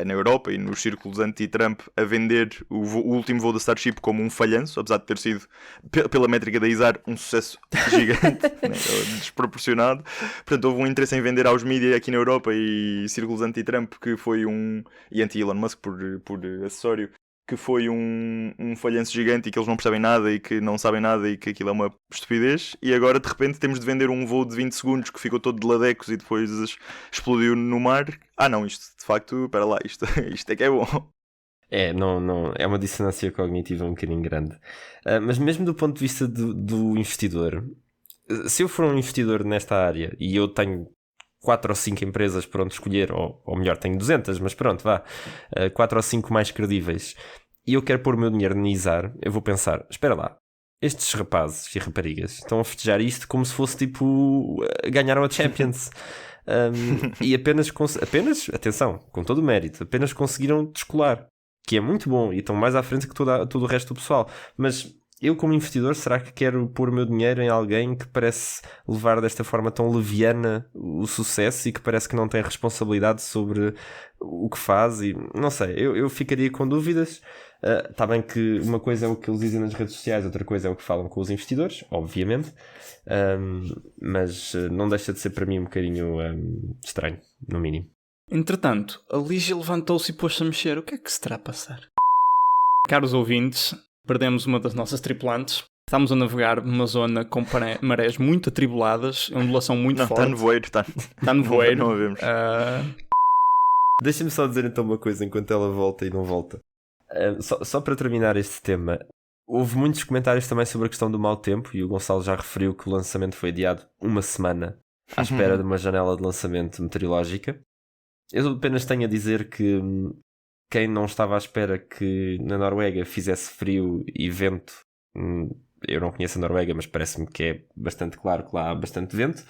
na Europa e nos círculos anti-Trump a vender o último voo da Starship como um falhanço, apesar de ter sido, pela métrica da ISAR, um sucesso gigante, né, desproporcionado. Portanto, houve um interesse em vender aos mídias aqui na Europa e círculos anti-Trump que foi e anti-Elon Musk por acessório, que foi um falhanço gigante e que eles não percebem nada e que não sabem nada e que aquilo é uma estupidez. E agora, de repente, temos de vender um voo de 20 segundos que ficou todo de ladecos e depois explodiu no mar. Ah não, isto de facto, espera lá, isto é que é bom. Não, é uma dissonância cognitiva um bocadinho grande. Mas mesmo do ponto de vista do investidor, se eu for um investidor nesta área e eu tenho 4 ou 5 empresas para onde escolher, ou melhor, tenho 200, mas pronto, 4 ou 5 mais credíveis, e eu quero pôr o meu dinheiro no ISAR, eu vou pensar, espera lá, estes rapazes e raparigas estão a festejar isto como se fosse tipo, ganharam a Champions. E apenas, atenção, com todo o mérito, apenas conseguiram descolar, que é muito bom e estão mais à frente que todo o resto do pessoal. Mas eu, como investidor, será que quero pôr o meu dinheiro em alguém que parece levar desta forma tão leviana o sucesso e que parece que não tem responsabilidade sobre o que faz? E não sei, eu ficaria com dúvidas. Está bem que uma coisa é o que eles dizem nas redes sociais, outra coisa é o que falam com os investidores, obviamente, mas não deixa de ser para mim um bocadinho estranho, no mínimo. Entretanto, a Lígia levantou-se e pôs-se a mexer. O que é que se terá a passar? Caros ouvintes, perdemos uma das nossas tripulantes. Estamos a navegar numa zona com marés muito atribuladas, ondulação muito forte. Está nevoeiro, está nevoeiro. Não a vemos. Deixa-me só dizer então uma coisa enquanto ela volta e não volta. Só para terminar este tema, houve muitos comentários também sobre a questão do mau tempo e o Gonçalo já referiu que o lançamento foi adiado uma semana à espera de uma janela de lançamento meteorológica. Eu apenas tenho a dizer que quem não estava à espera que na Noruega fizesse frio e vento, eu não conheço a Noruega, mas parece-me que é bastante claro que lá há bastante vento.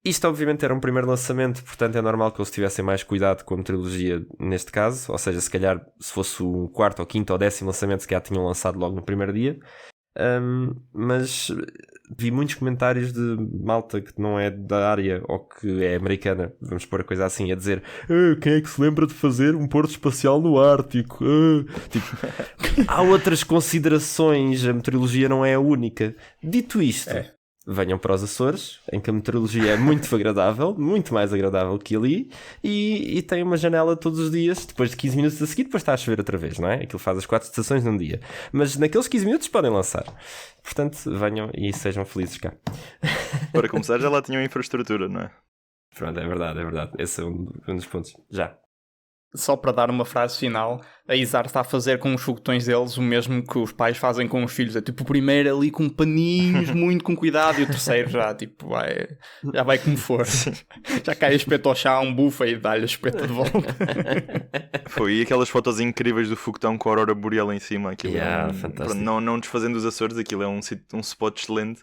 Isto obviamente era um primeiro lançamento, portanto é normal que eles tivessem mais cuidado com a meteorologia neste caso, ou seja, se calhar se fosse o 4º, ou 5º ou 10º lançamento, se calhar tinham lançado logo no primeiro dia. Mas vi muitos comentários de malta que não é da área ou que é americana, vamos pôr a coisa assim, a dizer quem é que se lembra de fazer um porto espacial no Ártico? Tipo, há outras considerações, a meteorologia não é a única. Dito isto, venham para os Açores, em que a meteorologia é muito agradável, muito mais agradável que ali, e tem uma janela todos os dias, depois de 15 minutos a seguir, depois está a chover outra vez, não é? Aquilo faz as 4 estações num dia. Mas naqueles 15 minutos podem lançar. Portanto, venham e sejam felizes cá. Para começar, já lá tinham infraestrutura, não é? Pronto, é verdade. Esse é um dos pontos. Já. Só para dar uma frase final, a ISAR está a fazer com os foguetões deles o mesmo que os pais fazem com os filhos. É tipo o primeiro ali com paninhos, muito com cuidado, e o terceiro já tipo já vai como for. Já cai a espeto ao chão, bufa e dá-lhe a espeta de volta. Foi, e aquelas fotos incríveis do foguetão com a aurora boreal em cima. Aquilo fantástico. Não desfazendo os Açores, aquilo é um spot excelente.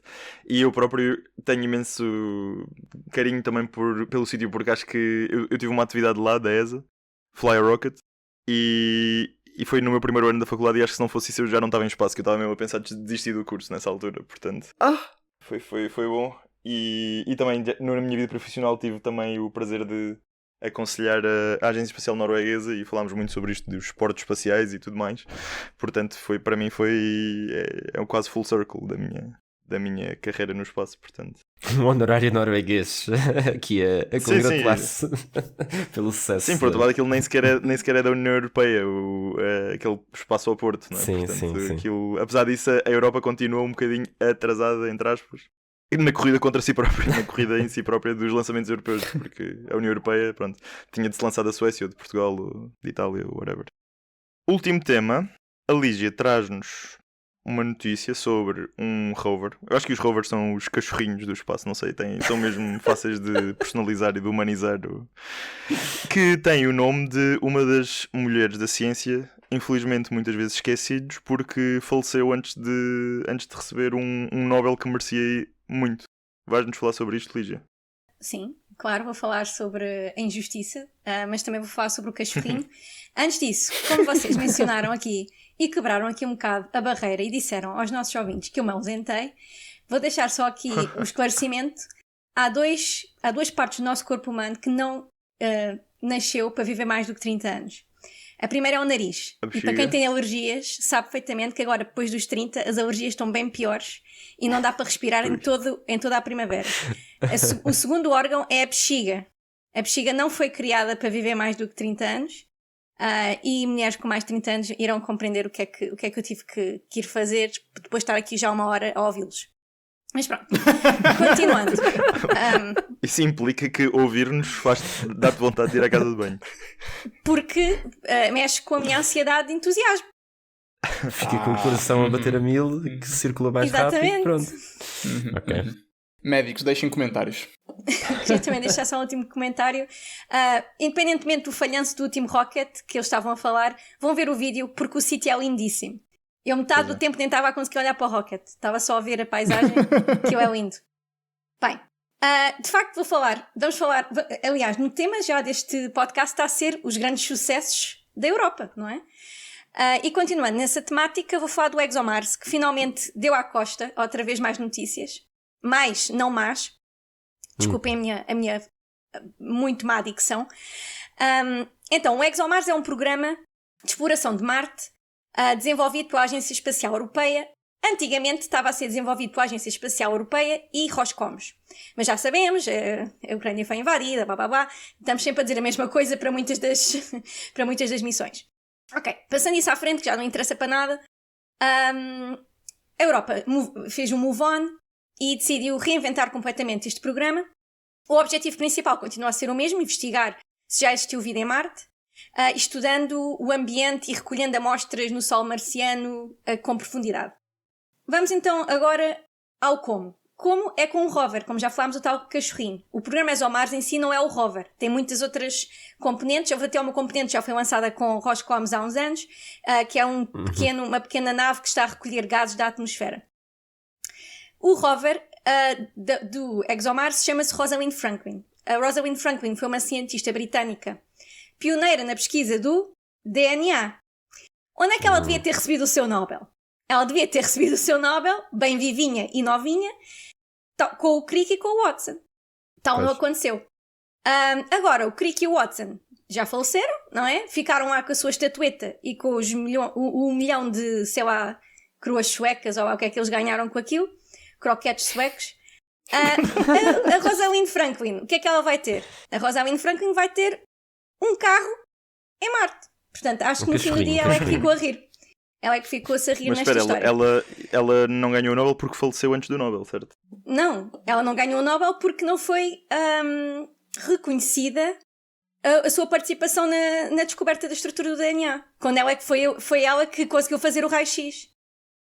E eu próprio tenho imenso carinho também pelo sítio, porque acho que eu tive uma atividade lá da ESA, Fly a Rocket, e foi no meu primeiro ano da faculdade, e acho que se não fosse isso eu já não estava em espaço, que eu estava mesmo a pensar de desistir do curso nessa altura, portanto foi bom. E também na minha vida profissional tive também o prazer de aconselhar a Agência Espacial Norueguesa, e falámos muito sobre isto dos portos espaciais e tudo mais, portanto para mim foi quase full circle da minha carreira no espaço, portanto. Um honorário norueguês aqui a congratular-se pelo sucesso. Sim, por outro lado, aquilo nem sequer é da União Europeia, aquele espaço ao Porto, não é? Sim, Portanto, sim. Aquilo, apesar disso, a Europa continua um bocadinho atrasada, entre aspas, na corrida contra si própria, na corrida em si própria dos lançamentos europeus, porque a União Europeia, pronto, tinha de se lançar da Suécia, ou de Portugal, ou de Itália, ou whatever. Último tema, a Lígia traz-nos uma notícia sobre um rover. Eu acho que os rovers são os cachorrinhos do espaço, não sei, são mesmo fáceis de personalizar e de humanizar. Que tem o nome de uma das mulheres da ciência, infelizmente muitas vezes esquecidos, porque faleceu antes de receber um Nobel que merecia muito. Vais-nos falar sobre isto, Lígia? Sim, claro, vou falar sobre a injustiça, mas também vou falar sobre o cachorrinho. Antes disso, como vocês mencionaram aqui e quebraram aqui um bocado a barreira e disseram aos nossos ouvintes que eu me ausentei, vou deixar só aqui o esclarecimento. Há duas partes do nosso corpo humano que não nasceu para viver mais do que 30 anos. A primeira é o nariz. E para quem tem alergias, sabe perfeitamente que agora, depois dos 30, as alergias estão bem piores e não dá para respirar em toda a primavera. O segundo órgão é a bexiga. A bexiga não foi criada para viver mais do que 30 anos. E mulheres com mais de 30 anos irão compreender o que é que eu tive que ir fazer depois de estar aqui já uma hora a ouvi-los. Mas pronto, continuando. Isso implica que ouvir-nos dá-te vontade de ir à casa de banho. Porque mexe com a minha ansiedade de entusiasmo. Fica com o coração a bater a 1000, que circula mais rápido. Pronto. Ok. Médicos, deixem comentários. Eu também deixar só um último comentário. Independentemente do falhanço do último Rocket que eles estavam a falar, vão ver o vídeo porque o sítio é lindíssimo. Eu metade do tempo nem estava a conseguir olhar para o Rocket. Estava só a ver a paisagem, que é lindo. Bem, de facto vamos falar, aliás, no tema já deste podcast está a ser os grandes sucessos da Europa, não é? E continuando nessa temática, vou falar do ExoMars, que finalmente deu à costa, outra vez mais notícias. Mais, não más. Desculpem a minha muito má dicção. Então, o ExoMars é um programa de exploração de Marte desenvolvido pela Agência Espacial Europeia. Antigamente estava a ser desenvolvido pela Agência Espacial Europeia e Roscosmos. Mas já sabemos, a Ucrânia foi invadida, blá blá blá. Estamos sempre a dizer a mesma coisa para muitas das missões. Ok, passando isso à frente, que já não interessa para nada. A Europa fez um move on e decidiu reinventar completamente este programa. O objetivo principal continua a ser o mesmo, investigar se já existiu vida em Marte, estudando o ambiente e recolhendo amostras no solo marciano com profundidade. Vamos então agora ao como. Como é com o rover, como já falámos do tal cachorrinho. O programa ExoMars em si não é o rover. Tem muitas outras componentes. Houve até uma componente que já foi lançada com Roscosmos há uns anos, que é uma pequena nave que está a recolher gases da atmosfera. O rover do ExoMars chama-se Rosalind Franklin. A Rosalind Franklin foi uma cientista britânica pioneira na pesquisa do DNA. Onde é que ela devia ter recebido o seu Nobel? Ela devia ter recebido o seu Nobel, bem vivinha e novinha, com o Crick e com o Watson. Tal não aconteceu. Agora, o Crick e o Watson já faleceram, não é? Ficaram lá com a sua estatueta e com o milhão de, sei lá, cruas suecas, ou lá o que é que eles ganharam com aquilo. Croquetes suecos. A Rosalind Franklin, o que é que ela vai ter? A Rosalind Franklin vai ter um carro em Marte. Portanto, acho que no fim do dia ela é que ficou a rir. Ela é que ficou-se a rir nesta história. Ela não ganhou o Nobel porque faleceu antes do Nobel, certo? Não, ela não ganhou o Nobel porque não foi reconhecida a sua participação na descoberta da estrutura do DNA. Quando ela é que foi ela que conseguiu fazer o raio-x.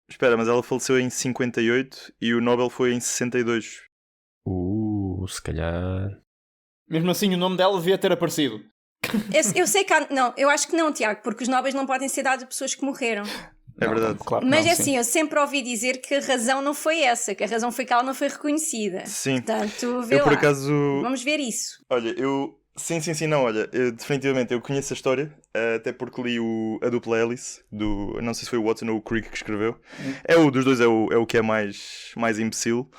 Espera, mas ela faleceu em 58 e o Nobel foi em 62. Se calhar... Mesmo assim, o nome dela devia ter aparecido. Eu sei que não, eu acho que não, Tiago, porque os Nobels não podem ser dados a pessoas que morreram. É verdade. Claro, mas não, é assim, eu sempre ouvi dizer que a razão não foi essa, que a razão foi que ela não foi reconhecida. Sim. Portanto, vê eu lá. Por acaso... Vamos ver isso. Olha, Sim, não, olha, definitivamente eu conheço a história, até porque li a dupla hélice, não sei se foi o Watson ou o Crick que escreveu. Dos dois é o que é mais imbecil.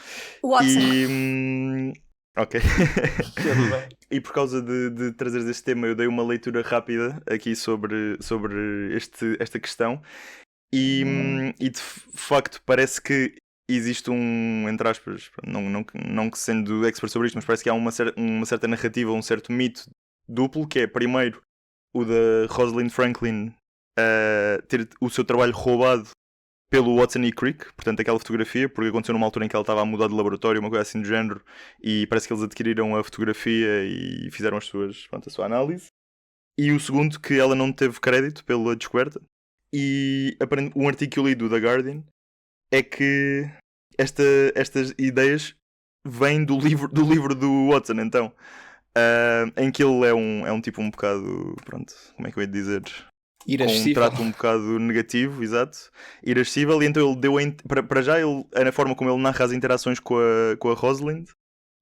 O Watson. Ok. E por causa de trazeres este tema, eu dei uma leitura rápida aqui sobre esta questão e de facto parece que existe entre aspas, não que sendo expert sobre isto, mas parece que há uma certa narrativa, um certo mito duplo, que é primeiro o da Rosalind Franklin ter o seu trabalho roubado pelo Watson e Crick, portanto aquela fotografia, porque aconteceu numa altura em que ela estava a mudar de laboratório, uma coisa assim do género, e parece que eles adquiriram a fotografia e fizeram a sua análise. E o segundo, que ela não teve crédito pela descoberta. E um artigo que eu li do The Guardian é que estas ideias vêm do livro do Watson, então, em que ele é um tipo um bocado, pronto, como é que eu ia dizer? Com um trato um bocado negativo, exato, irascível, e então ele deu para já na forma como ele narra as interações com a Rosalind,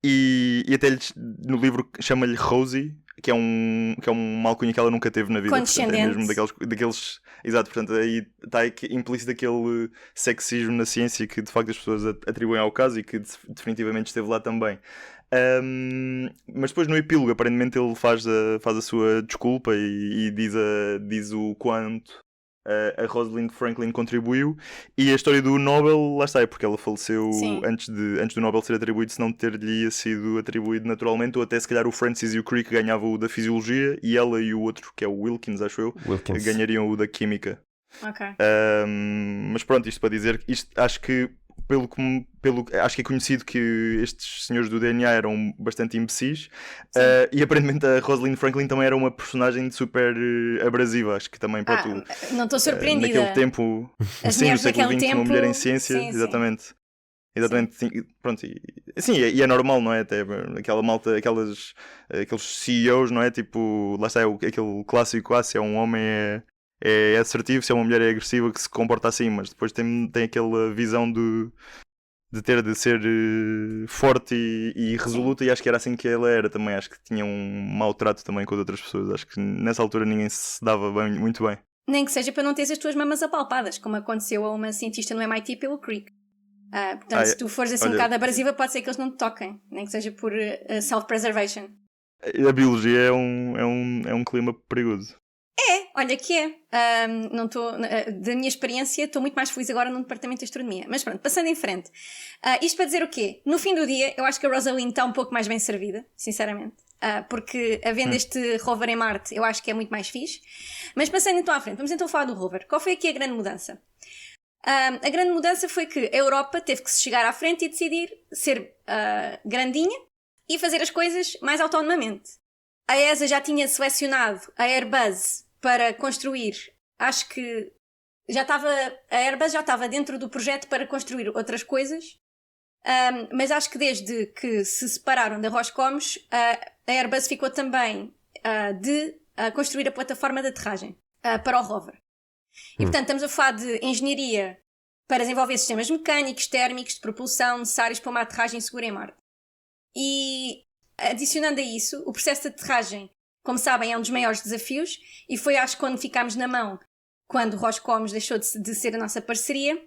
e até no livro chama-lhe Rosie, que é uma alcunha que ela nunca teve na vida. Portanto, é mesmo daqueles exato, portanto aí está implícito aquele sexismo na ciência que de facto as pessoas atribuem ao caso e que definitivamente esteve lá também. Mas depois no epílogo aparentemente ele faz a sua desculpa e diz o quanto a Rosalind Franklin contribuiu, e a história do Nobel, lá está, é porque ela faleceu antes do Nobel ser atribuído, se não ter-lhe sido atribuído naturalmente, ou até se calhar o Francis e o Crick ganhavam o da Fisiologia e ela e o outro, que é o Wilkins, acho eu, ganhariam o da Química. Mas pronto, isto para dizer, acho que acho que é conhecido que estes senhores do DNA eram bastante imbecis, e aparentemente a Rosalind Franklin também era uma personagem super abrasiva. Acho que também não estou surpreendida. Naquele tempo, no século XX, uma mulher em ciência, exatamente. Exatamente, sim. Pronto, e é normal, não é? Até aquela malta, aqueles CEOs, não é? Tipo, lá está, aquele clássico, se é um homem é assertivo, se é uma mulher é agressiva, que se comporta assim, mas depois tem aquela visão de ser forte e resoluta, e acho que era assim que ela era também. Acho que tinha um mau trato também com as outras pessoas. Acho que nessa altura ninguém se dava muito bem. Nem que seja para não teres as tuas mamas apalpadas, como aconteceu a uma cientista no MIT pelo Crick. Portanto, se tu fores assim um bocado abrasiva, pode ser que eles não te toquem, nem que seja por self-preservation. A biologia é um clima perigoso. Olha que é. Da minha experiência, estou muito mais feliz agora no departamento de astronomia. Mas pronto, passando em frente. Isto para dizer o quê? No fim do dia, eu acho que a Rosalind está um pouco mais bem servida, sinceramente. Porque havendo este rover em Marte, eu acho que é muito mais fixe. Mas passando então à frente, vamos então falar do rover. Qual foi aqui a grande mudança? A grande mudança foi que a Europa teve que se chegar à frente e decidir ser grandinha e fazer as coisas mais autonomamente. A ESA já tinha selecionado a Airbus para construir, acho que a Airbus já estava dentro do projeto para construir outras coisas, mas acho que desde que se separaram da Roscosmos, a Airbus ficou também de construir a plataforma de aterragem para o rover. E portanto estamos a falar de engenharia para desenvolver sistemas mecânicos, térmicos, de propulsão necessários para uma aterragem segura em Marte. E adicionando a isso, o processo de aterragem, como sabem, é um dos maiores desafios, e foi acho quando ficámos na mão, quando o Roscosmos deixou de ser a nossa parceria,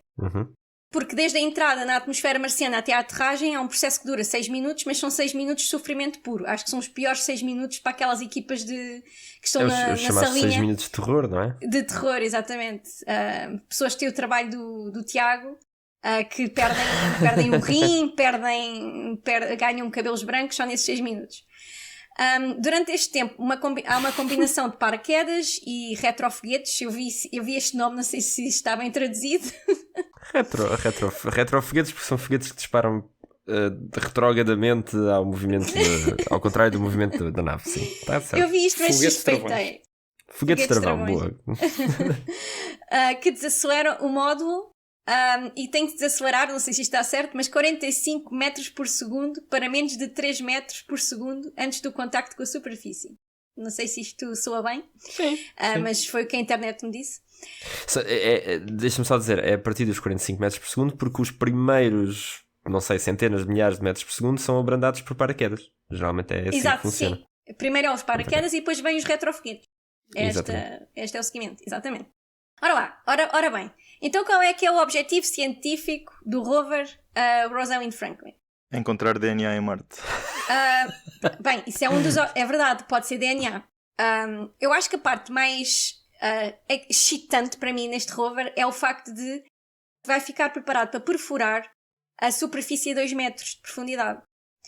porque desde a entrada na atmosfera marciana até a aterragem é um processo que dura 6 minutos, mas são 6 minutos de sofrimento puro. Acho que são os piores 6 minutos para aquelas equipas que estão na salinha. 6 minutos de terror, não é? De terror, exatamente. Pessoas que têm o trabalho do Tiago, que perdem o rim, ganham cabelos brancos só nesses 6 minutos. Durante este tempo há uma combinação de paraquedas e retrofoguetes. Eu vi este nome, não sei se está bem traduzido. Retrofoguetes, porque são foguetes que disparam retrogadamente ao contrário do movimento da nave, sim. Tá certo. Eu vi isto, mas suspeitei. Foguetes travão, boa. Que desaceleram o módulo e tem que desacelerar, não sei se isto está certo, mas 45 metros por segundo para menos de 3 metros por segundo antes do contacto com a superfície. Não sei se isto soa bem, sim. Mas foi o que a internet me disse. Deixa-me só dizer, é a partir dos 45 metros por segundo, porque os primeiros, não sei, centenas de milhares de metros por segundo são abrandados por paraquedas. Geralmente é assim que funciona. Sim. Primeiro é os paraquedas e depois vêm os retrofoguetes. Este é o seguimento, exatamente. Ora bem, então qual é que é o objetivo científico do rover Rosalind Franklin? Encontrar DNA em Marte. Bem, isso é verdade, pode ser DNA. Eu acho que a parte mais excitante para mim neste rover é o facto de vai ficar preparado para perfurar a superfície a 2 metros de profundidade.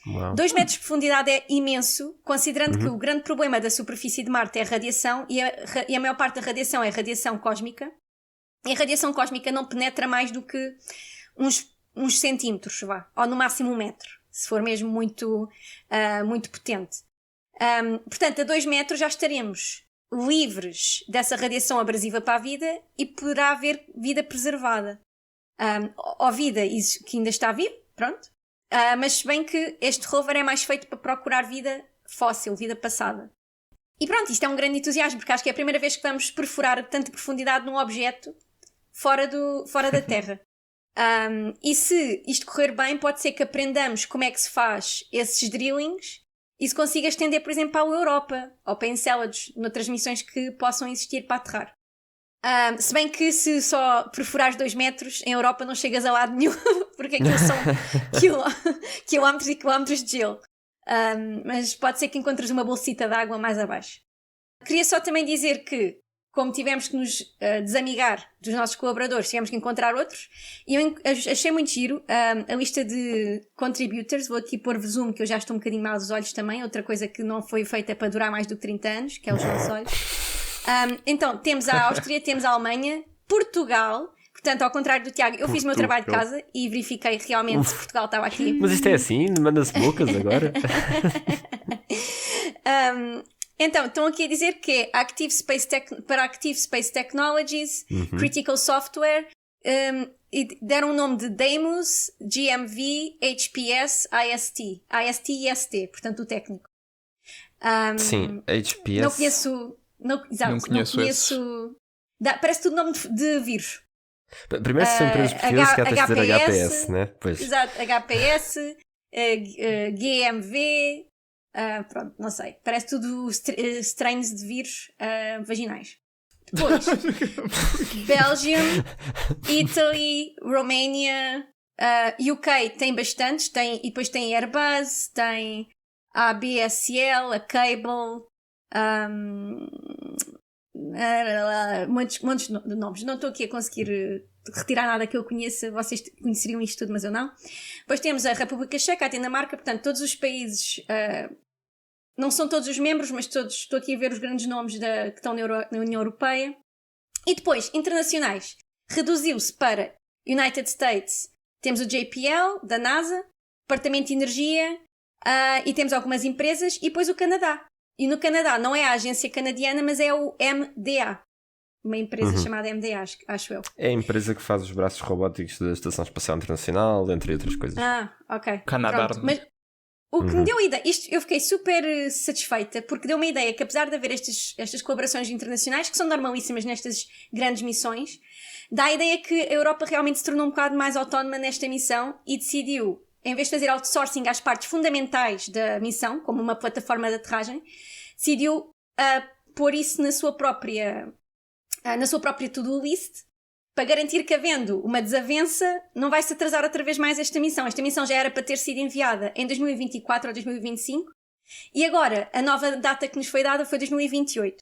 Uau. 2 metros de profundidade é imenso, considerando que o grande problema da superfície de Marte é a radiação, e a maior parte da radiação é radiação cósmica. E a radiação cósmica não penetra mais do que uns centímetros, ou no máximo 1 metro, se for mesmo muito potente. Portanto, a 2 metros já estaremos livres dessa radiação abrasiva para a vida e poderá haver vida preservada. Ou vida que ainda está viva, pronto. Mas se bem que este rover é mais feito para procurar vida fóssil, vida passada. E pronto, isto é um grande entusiasmo, porque acho que é a primeira vez que vamos perfurar tanta profundidade num objeto fora da Terra. E se isto correr bem, pode ser que aprendamos como é que se faz esses drillings e se consiga estender, por exemplo, para a Europa ou para Enceladus, noutras missões que possam existir para aterrar. Se bem que se só perfurares 2 metros, em Europa não chegas a lado nenhum, porque aquilo são quilómetros e quilómetros de gelo. Mas pode ser que encontres uma bolsita de água mais abaixo. Queria só também dizer que, como tivemos que nos desamigar dos nossos colaboradores, tivemos que encontrar outros, e eu achei muito giro a lista de contributors. Vou aqui pôr zoom, que eu já estou um bocadinho mal aos olhos também, outra coisa que não foi feita para durar mais do que 30 anos, que é os nossos olhos. Então, temos a Áustria, temos a Alemanha, Portugal. Portanto, ao contrário do Tiago, eu fiz o meu trabalho de casa e verifiquei realmente se Portugal estava aqui. Mas isto é assim? Manda-se bocas agora? Então, estão aqui a dizer que é para Active Space Technologies, Critical Software, e deram o nome de Deimos, GMV, HPS, IST. IST e ST, portanto o técnico. Sim, HPS. Não conheço... Não conheço. Parece tudo nome de vírus. Primeiro se são empresas portuguesas que há de dizer HPS, né? Pois. Exato, HPS, GMV, pronto, não sei. Parece tudo strains de vírus vaginais. Depois, Belgium, Italy, Romania, UK tem bastantes, e depois tem Airbus, tem a BSL, a Cable, montes de nomes. Não estou aqui a conseguir retirar nada que eu conheça. Vocês conheceriam isto tudo, mas eu não. Depois temos a República Checa, a Dinamarca. Portanto, todos os países, não são todos os membros, mas todos. Estou aqui a ver os grandes nomes que estão na União Europeia. E depois, internacionais, reduziu-se para United States. Temos o JPL, da NASA, Departamento de Energia, e temos algumas empresas, e depois o Canadá. E no Canadá não é a agência canadiana, mas é o MDA. Uma empresa chamada MDA, acho eu. É a empresa que faz os braços robóticos da Estação Espacial Internacional, entre outras coisas. Ok. Canadá. Mas o que me deu a ideia, eu fiquei super satisfeita, porque deu uma ideia que, apesar de haver estas colaborações internacionais, que são normalíssimas nestas grandes missões, dá a ideia que a Europa realmente se tornou um bocado mais autónoma nesta missão e decidiu, em vez de fazer outsourcing às partes fundamentais da missão, como uma plataforma de aterragem, decidiu pôr isso na sua própria to-do list, para garantir que, havendo uma desavença, não vai se atrasar outra vez mais esta missão. Esta missão já era para ter sido enviada em 2024 ou 2025, e agora a nova data que nos foi dada foi 2028.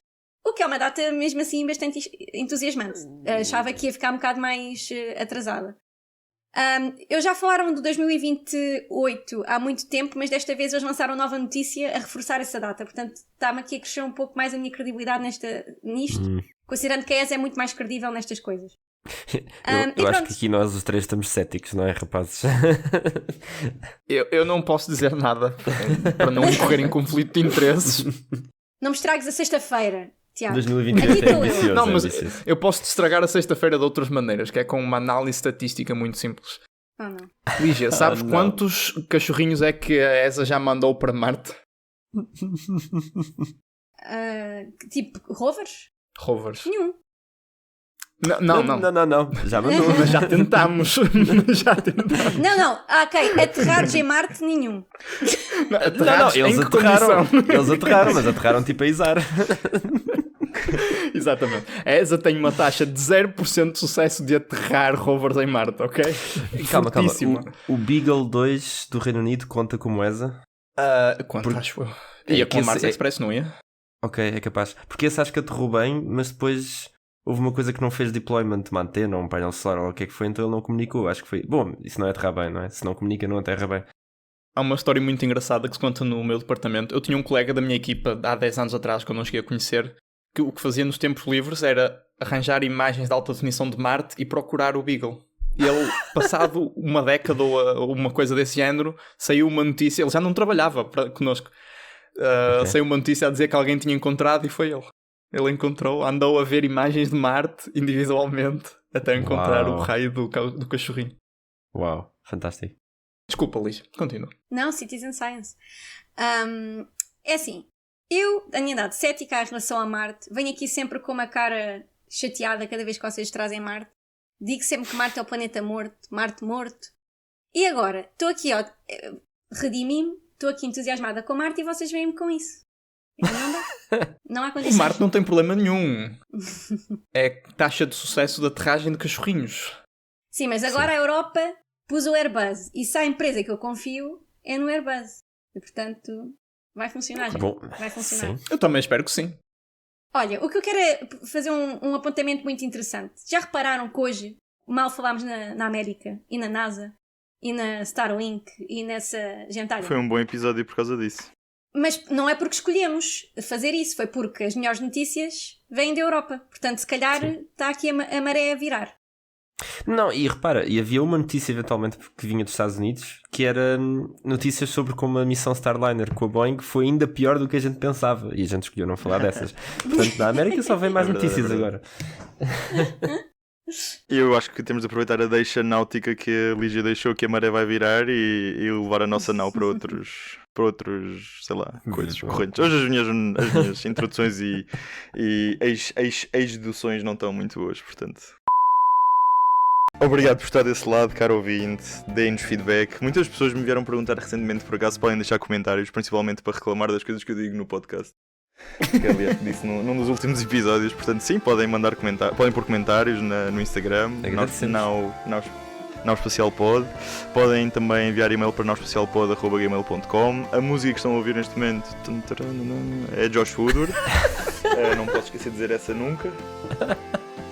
O que é uma data mesmo assim bastante entusiasmante. Achava que ia ficar um bocado mais atrasada. Eu já falaram do 2028 há muito tempo, mas desta vez eles lançaram nova notícia a reforçar essa data. Portanto, está-me aqui a crescer um pouco mais a minha credibilidade nisto, considerando que a ESA é muito mais credível nestas coisas. Eu acho que aqui nós os três estamos céticos, não é, rapazes? eu não posso dizer nada para não incorrer em conflito de interesses. Não me estragues a sexta-feira, Tiago. 2028 é ambicioso. Não, mas eu posso te estragar a sexta-feira de outras maneiras, que é com uma análise estatística muito simples. Não. Lígia, sabes quantos cachorrinhos é que a ESA já mandou para Marte? Tipo rovers? Rovers. Nenhum. Não. Já mandou. Mas já tentámos. Não. Ok. Aterrares em Marte, nenhum. Eles aterraram, mas aterraram tipo a Isar. Exatamente. A ESA tem uma taxa de 0% de sucesso de aterrar rovers em Marte, ok? Calma. O Beagle 2 do Reino Unido conta como ESA? Quanto acho eu? Ia com o Mars Express, não ia? Ok, é capaz. Porque esse acho que aterrou bem, mas depois houve uma coisa que não fez deployment de uma antena ou um painel solar ou o que é que foi, então ele não comunicou. Acho que foi. Bom, isso não é aterrar bem, não é? Se não comunica, não aterra bem. Há uma história muito engraçada que se conta no meu departamento. Eu tinha um colega da minha equipa há 10 anos atrás, que eu não cheguei a conhecer, que o que fazia nos tempos livres era arranjar imagens de alta definição de Marte e procurar o Beagle. E ele, passado uma década ou uma coisa desse género, saiu uma notícia, ele já não trabalhava connosco, saiu uma notícia a dizer que alguém tinha encontrado e foi ele. Ele encontrou, andou a ver imagens de Marte individualmente até encontrar o raio do cachorrinho. Uau, fantástico. Desculpa, Liz, continua. Não, Citizen Science. É assim, eu tenho andado cética em relação a Marte, venho aqui sempre com uma cara chateada cada vez que vocês trazem Marte. Digo sempre que Marte é o planeta morto, Marte morto. E agora, estou aqui, redimi-me, estou aqui entusiasmada com Marte e vocês vêm-me com isso. Não dá. Não há condições. O Marte não tem problema nenhum. É taxa de sucesso de aterragem de cachorrinhos. Sim, mas agora a Europa pus o Airbus. E se há empresa que eu confio, é no Airbus. E portanto, vai funcionar, gente. Bom, vai funcionar. sim. Eu também espero que sim. Olha, o que eu quero é fazer um apontamento muito interessante. Já repararam que hoje mal falámos na América e na NASA e na Starlink e nessa gentalha? Foi um bom episódio por causa disso. Mas não é porque escolhemos fazer isso, foi porque as melhores notícias vêm da Europa. Portanto, se calhar está aqui a maré a virar. Não, e repara, e havia uma notícia eventualmente que vinha dos Estados Unidos, que era notícias sobre como a missão Starliner com a Boeing foi ainda pior do que a gente pensava. E a gente escolheu não falar dessas. Portanto, da América só vem mais notícias agora. Eu acho que temos de aproveitar a deixa náutica que a Lígia deixou, que a maré vai virar e levar a nossa nau para outros sei lá, coisas correntes. Hoje as minhas introduções e ex-deduções não estão muito boas, portanto. Obrigado por estar desse lado, caro ouvinte. Deem-nos feedback. Muitas pessoas me vieram perguntar recentemente, por acaso, podem deixar comentários, principalmente para reclamar das coisas que eu digo no podcast. Que aliás disse num dos últimos episódios. Portanto, sim, podem mandar comentários, podem pôr comentários no Instagram, nauspecialpod. Podem também enviar e-mail para nauspecialpod@gmail.com. A música que estão a ouvir neste momento é Josh Woodward. Não posso esquecer de dizer essa nunca.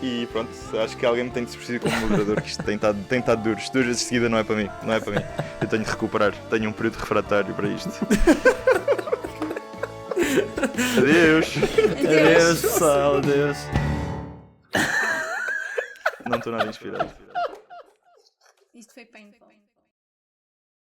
E pronto, acho que alguém me tem de substituir como moderador, que isto tem estado duro. 2 vezes de seguida não é para mim. Eu tenho de recuperar, tenho um período refratário para isto. Adeus, pessoal, adeus. Não estou nada inspirado. Isto foi painful.